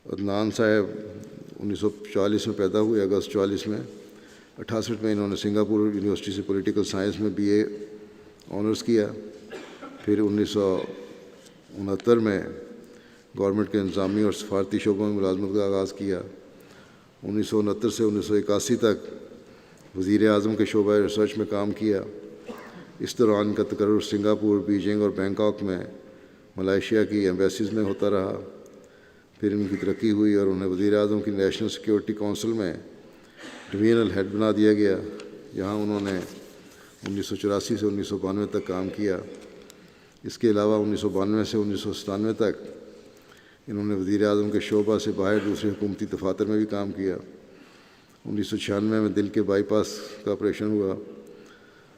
عدنان صاحب 1940 میں پیدا ہوئے، اگست 1940 میں۔ 68 میں انہوں نے سنگاپور یونیورسٹی سے پولیٹیکل سائنس میں BA آنرس کیا۔ پھر 1969 میں گورنمنٹ کے انتظامی اور سفارتی شعبوں میں ملازمت کا آغاز کیا۔ 1969 سے 1981 تک وزیر اعظم کے شعبہ ریسرچ میں کام کیا۔ اس دوران ان کا تقرر سنگاپور، بیجنگ اور بینکاک میں ملائیشیا کی ایمبیسیز میں ہوتا رہا۔ پھر ان کی ترقی ہوئی اور انہیں وزیر اعظم کی نیشنل سیکیورٹی کونسل میں ڈویژنل ہیڈ بنا دیا گیا. یہاں انہوں نے 1984 سے 1992 تک کام کیا. اس کے علاوہ 1992 سے 1997 تک انہوں نے وزیر اعظم کے شعبہ سے باہر دوسرے حکومتی دفاتر میں بھی کام کیا. 1996 میں دل کے بائی پاس کا آپریشن ہوا.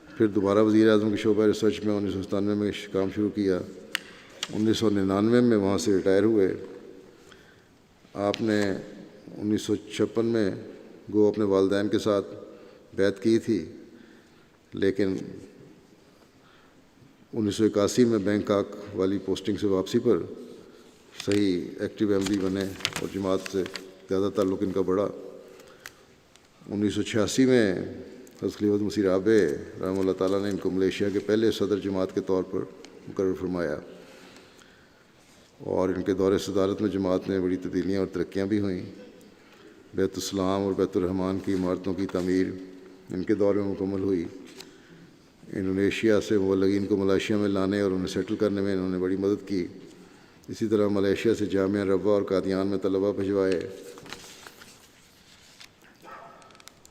پھر دوبارہ وزیر اعظم کے شعبہ ریسرچ میں 1997 میں کام شروع کیا. 1999 میں وہاں سے ریٹائر ہوئے. آپ نے 1956 میں گو اپنے والدین کے ساتھ بیعت کی تھی، لیکن 1981 میں بینکاک والی پوسٹنگ سے واپسی پر صحیح ایکٹیو ایم ڈی بنے اور جماعت سے زیادہ تعلق ان کا بڑھا. 1986 میں حضرت خلیفۃ مسیح رابع رحمہ اللہ تعالیٰ نے ان کو ملیشیا کے پہلے صدر جماعت کے طور پر مقرر فرمایا، اور ان کے دور صدارت میں جماعت میں بڑی تبدیلیاں اور ترقیاں بھی ہوئیں. بیت السلام اور بیت الرحمان کی عمارتوں کی تعمیر ان کے دور میں مکمل ہوئی. انڈونیشیا سے مبلغین کو ملائیشیا میں لانے اور انہیں سیٹل کرنے میں انہوں نے بڑی مدد کی. اسی طرح ملیشیا سے جامعہ ربوہ اور قادیان میں طلباء بھجوائے.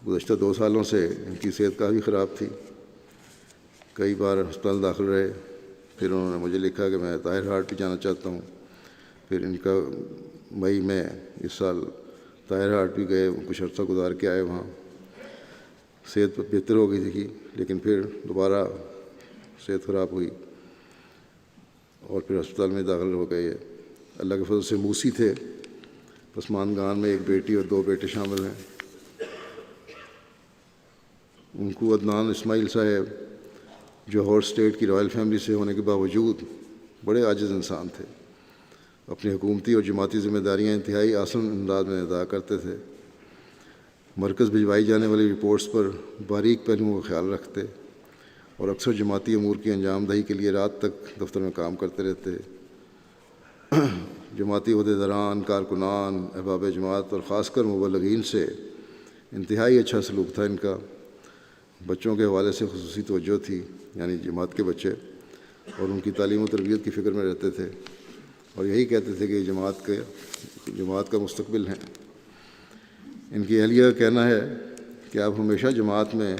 گزشتہ 2 سالوں سے ان کی صحت کافی خراب تھی، کئی بار ہسپتال داخل رہے. پھر انہوں نے مجھے لکھا کہ میں طاہر ہاٹ بھی جانا چاہتا ہوں. پھر ان کا مئی میں اس سال طاہر ہاٹ بھی گئے، کچھ عرصہ گزار کے آئے. وہاں صحت بہتر ہو گئی تھی، لیکن پھر دوبارہ صحت خراب ہوئی اور پھر ہسپتال میں داخل ہو گئے. اللہ کے فضل سے موسی تھے. پسماندگان میں ایک بیٹی اور 2 بیٹے شامل ہیں. ان کو عدنان اسماعیل صاحب جوہر اسٹیٹ کی رائل فیملی سے ہونے کے باوجود بڑے عاجز انسان تھے. اپنی حکومتی اور جماعتی ذمہ داریاں انتہائی آسان انداز میں ادا کرتے تھے. مرکز بھجوائی جانے والی رپورٹس پر باریک پہلوؤں کا خیال رکھتے اور اکثر جماعتی امور کی انجام دہی کے لیے رات تک دفتر میں کام کرتے رہتے. جماعتی عہدیداران، کارکنان، احباب جماعت اور خاص کر مبلغین سے انتہائی اچھا سلوک تھا ان کا. بچوں کے حوالے سے خصوصی توجہ تھی، یعنی جماعت کے بچے، اور ان کی تعلیم و تربیت کی فکر میں رہتے تھے اور یہی کہتے تھے کہ یہ جماعت کا مستقبل ہیں. ان کی اہلیہ کا کہنا ہے کہ آپ ہمیشہ جماعت میں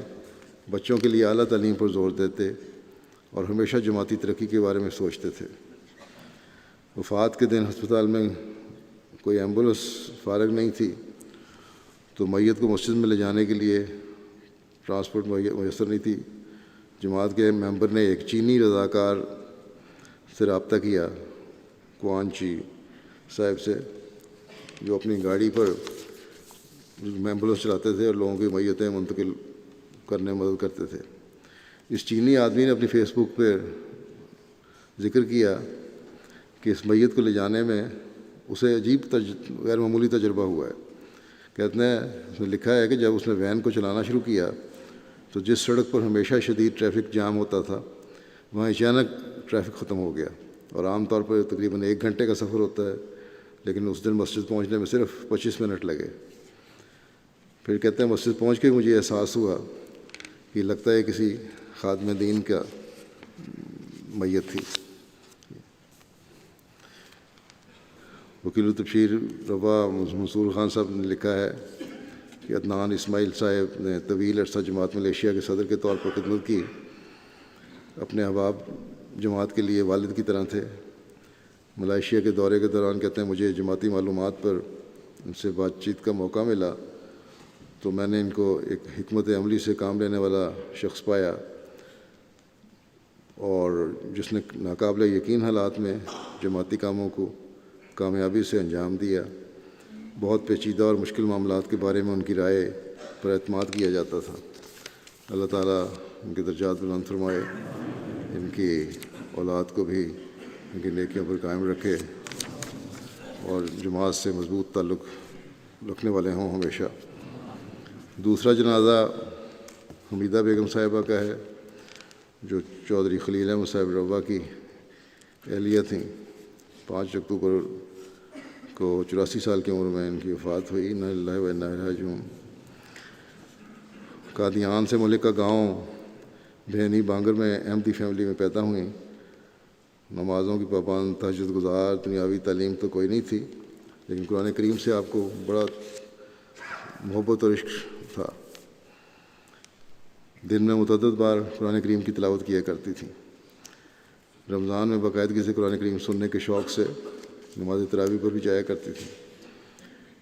بچوں کے لیے اعلیٰ تعلیم پر زور دیتے اور ہمیشہ جماعتی ترقی کے بارے میں سوچتے تھے. وفات کے دن ہسپتال میں کوئی ایمبولینس فارغ نہیں تھی، تو میت کو مسجد میں لے جانے کے لیے ٹرانسپورٹ میسر نہیں تھی. جماعت کے ممبر نے ایک چینی رضاکار سے رابطہ کیا، کوان چی صاحب سے، جو اپنی گاڑی پر ایمبولینس چلاتے تھے اور لوگوں کی میتیں منتقل کرنے میں مدد کرتے تھے. اس چینی آدمی نے اپنی فیس بک پہ ذکر کیا کہ اس میت کو لے جانے میں اسے عجیب غیر معمولی تجربہ ہوا ہے. کہتے ہیں اس نے لکھا ہے کہ جب اس نے وین کو چلانا شروع کیا تو جس سڑک پر ہمیشہ شدید ٹریفک جام ہوتا تھا وہاں اچانک ٹریفک ختم ہو گیا، اور عام طور پر تقریباً 1 گھنٹے کا سفر ہوتا ہے، لیکن اس دن مسجد پہنچنے میں صرف 25 منٹ لگے. پھر کہتے ہیں مسجد پہنچ کے مجھے احساس ہوا کہ لگتا ہے کسی خادم دین کا میت تھی. وکیل التبشیر روا منصور خان صاحب نے لکھا ہے کہ عدنان اسماعیل صاحب نے طویل عرصہ جماعت ملیشیا کے صدر کے طور پر خدمت کی. اپنے احباب جماعت کے لیے والد کی طرح تھے. ملائیشیا کے دورے کے دوران کہتے ہیں مجھے جماعتی معلومات پر ان سے بات چیت کا موقع ملا تو میں نے ان کو ایک حکمت عملی سے کام لینے والا شخص پایا، اور جس نے ناقابل یقین حالات میں جماعتی کاموں کو کامیابی سے انجام دیا. بہت پیچیدہ اور مشکل معاملات کے بارے میں ان کی رائے پر اعتماد کیا جاتا تھا. اللہ تعالیٰ ان کے درجات بلند فرمائے، ان کی اولاد کو بھی ان کی نیکیوں پر قائم رکھے اور جماعت سے مضبوط تعلق رکھنے والے ہوں ہمیشہ. دوسرا جنازہ حمیدہ بیگم صاحبہ کا ہے، جو چودھری خلیل احمد صاحب روا کی اہلیہ تھیں. 5 اکتوبر کو 84 سال کی عمر میں ان کی وفات ہوئی. انا للہ و انا الیہ راجعون. قادیان سے ملکہ گاؤں بھینی بانگر میں احمدی فیملی میں پیدا ہوئیں. نمازوں کی پابند، تہجد گزار، دنیاوی تعلیم تو کوئی نہیں تھی، لیکن قرآن کریم سے آپ کو بڑا محبت اور عشق تھا. دن میں متعدد بار قرآن کریم کی تلاوت کیا کرتی تھیں. رمضان میں باقاعدگی سے قرآن کریم سننے کے شوق سے نماز تراویح پر بھی جایا کرتی تھیں.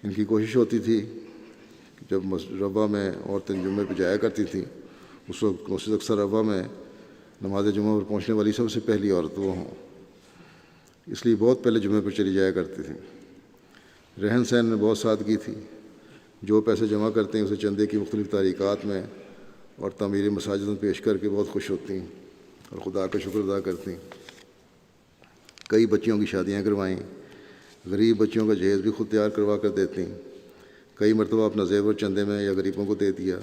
ان کی کوشش ہوتی تھی کہ جب مسجد ربا میں عورتیں جمعے پہ جایا کرتی تھیں اس وقت مسجد اقصی ربا میں نماز جمعہ پر پہنچنے والی سب سے پہلی عورت وہ ہوں. اس لیے بہت پہلے جمعے پر چلی جایا کرتی تھیں. رہن سہن میں بہت سادگی تھی. جو پیسے جمع کرتے ہیں اسے چندے کی مختلف تحریکات میں اور تعمیری مساجد میں پیش کر کے بہت خوش ہوتی ہیں اور خدا کا شکر ادا کرتی ہیں. کئی بچیوں کی شادیاں کروائیں. غریب بچیوں کا جہیز بھی خود تیار کروا کر دیتی ہیں. کئی مرتبہ اپنا زیور چندے میں یا غریبوں کو دے دیا.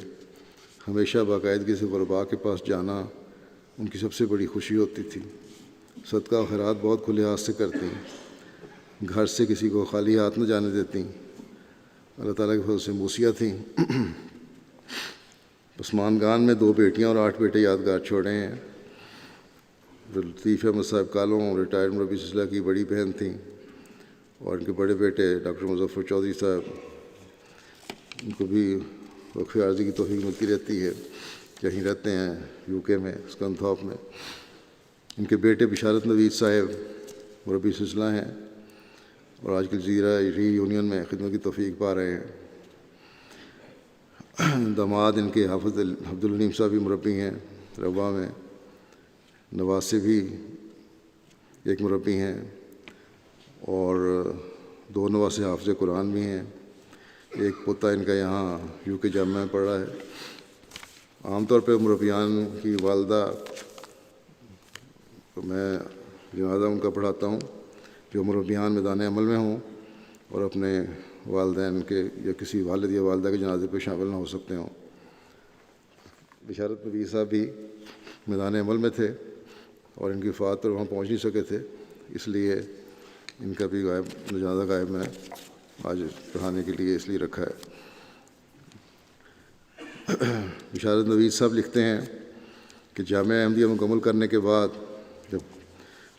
ہمیشہ باقاعدگی سے غرباء کے پاس جانا ان کی سب سے بڑی خوشی ہوتی تھی. صدقہ و خیرات بہت کھلے ہاتھ سے کرتی ہیں. گھر سے کسی کو خالی ہاتھ نہ جانے دیتی. اللہ تعالیٰ کے فضل سے موسیہ تھیں. عثمان میں 2 بیٹیاں اور 8 بیٹے یادگار چھوڑے ہیں. لطیف احمد صاحب کالوں ریٹائرڈ مربی سلسلہ کی بڑی بہن تھیں اور ان کے بڑے بیٹے ڈاکٹر مظفر چودھری صاحب، ان کو بھی وقف عارضی کی توفیق ملتی رہتی ہے. کہیں رہتے ہیں UK میں اسکنتھاپ میں. ان کے بیٹے بشارت نوید صاحب مربی سلسلہ ہیں اور آج کل جزیرہ ری یونین میں خدمت کی توفیق پا رہے ہیں. داماد ان کے حافظ عبدالحلیم صاحب بھی مربی ہیں ربا میں. نواسے بھی ایک مربی ہیں اور 2 نواسے حافظ قرآن بھی ہیں. ایک پوتا ان کا یہاں UK جامعہ میں پڑھ رہا ہے. عام طور پہ مربیان کی والدہ کو میں جنازہ ان کا پڑھاتا ہوں جو مربیان میدان عمل میں ہوں اور اپنے والدین کے یا کسی والد یا والدہ کے جنازے پہ شامل نہ ہو سکتے ہوں. بشارت نبی صاحب بھی میدان عمل میں تھے اور ان کی وفات پر وہاں پہنچ نہیں سکے تھے، اس لیے ان کا بھی جنازہ غائب میں آج پڑھانے کے لیے اس لیے رکھا ہے. بشارت نوید صاحب لکھتے ہیں کہ جامعہ احمدیہ مکمل کرنے کے بعد جب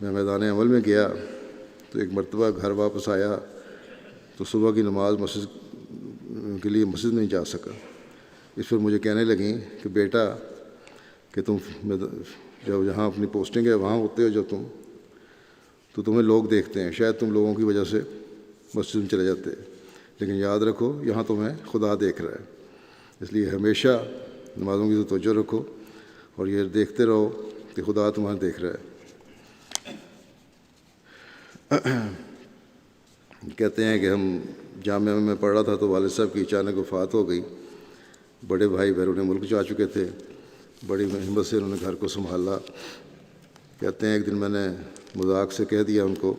میں میدان عمل میں گیا تو ایک مرتبہ گھر واپس آیا تو صبح کی نماز مسجد کے لیے مسجد نہیں جا سکا. اس پر مجھے کہنے لگیں کہ بیٹا کہ تم جب جہاں اپنی پوسٹنگ ہے وہاں ہوتے ہو جب تو تمہیں لوگ دیکھتے ہیں، شاید تم لوگوں کی وجہ سے مسجد میں چلے جاتے، لیکن یاد رکھو یہاں تمہیں خدا دیکھ رہا ہے. اس لیے ہمیشہ نمازوں کی توجہ رکھو اور یہ دیکھتے رہو کہ خدا تمہیں دیکھ رہا ہے. کہتے ہیں کہ ہم جامعہ میں پڑھ رہا تھا تو والد صاحب کی اچانک وفات ہو گئی. بڑے بھائی بیرون ملک جا چکے تھے. بڑی ہمت سے انہوں نے گھر کو سنبھالا. کہتے ہیں ایک دن میں نے مذاق سے کہہ دیا ان کو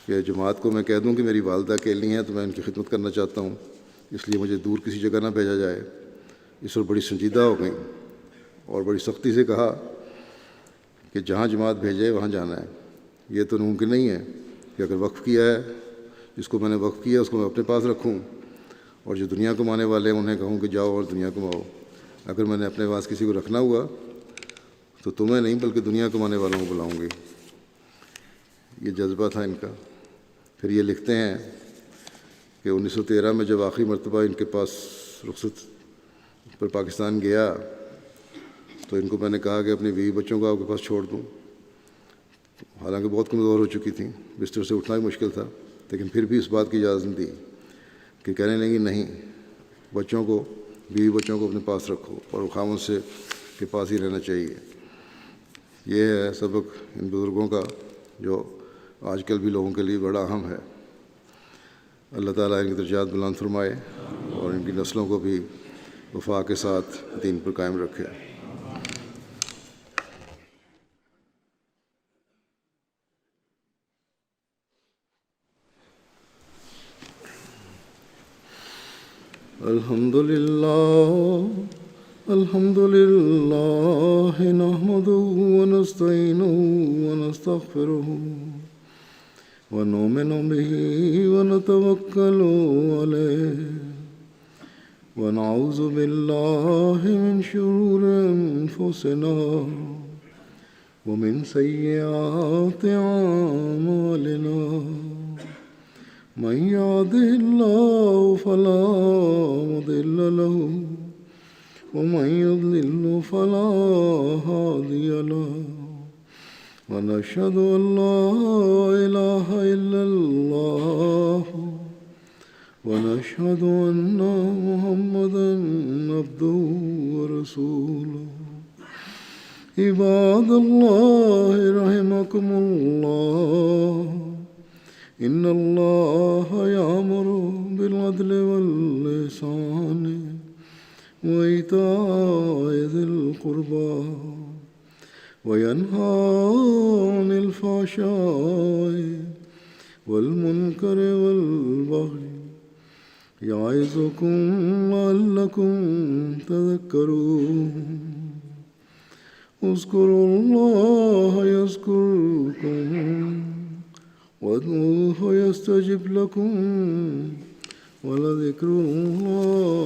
کہ جماعت کو میں کہہ دوں کہ میری والدہ اکیلی ہیں تو میں ان کی خدمت کرنا چاہتا ہوں، اس لیے مجھے دور کسی جگہ نہ بھیجا جائے. اس پر بڑی سنجیدہ ہو گئیں اور بڑی سختی سے کہا کہ جہاں جماعت بھیجے وہاں جانا ہے. یہ تو ممکن نہیں ہے کہ اگر وقف کیا ہے، جس کو میں نے وقف کیا اس کو میں اپنے پاس رکھوں اور جو دنیا کمانے والے ہیں انہیں کہوں کہ جاؤ اور دنیا کماؤ. اگر میں نے اپنے پاس کسی کو رکھنا ہوا تو تمہیں نہیں بلکہ دنیا کمانے والوں کو بلاؤں گی. یہ جذبہ تھا ان کا. پھر یہ لکھتے ہیں کہ 1913 میں جب آخری مرتبہ ان کے پاس رخصت پر پاکستان گیا تو ان کو میں نے کہا کہ اپنی بیوی بچوں کو آپ کے پاس چھوڑ دوں. حالانکہ بہت کمزور ہو چکی تھیں، بستر سے اٹھنا بھی مشکل تھا، لیکن پھر بھی اس بات کی اجازت دی کہ کہنے لگی نہیں، بچوں کو بیوی بچوں کو اپنے پاس رکھو اور خاموش سے کے پاس ہی رہنا چاہیے. یہ ہے سبق ان بزرگوں کا جو آج کل بھی لوگوں کے لیے بڑا اہم ہے. اللہ تعالیٰ ان کی درجات بلند فرمائے اور ان کی نسلوں کو بھی وفا کے ساتھ دین پر قائم رکھے. الحمد لله نحمده ونستعينه ونستغفره ونؤمن به ونتوكل عليه ونعوذ بالله من شرور أنفسنا ومن سيئات أعمالنا من يهده الله فلا مضل له ومن يضلل فلا هادي له ونشهد أن لا إله إلا الله ونشهد أن محمدا عبده ورسوله عباد الله رحمكم الله إن الله يأمر بالعدل والإحسان وإيتاء ذي القربى وينهى عن الفحشاء والمنكر والبغي يعظكم لعلكم تذكرون اذكروا الله يذكركم وادعوه يستجب لكم ولذكر الله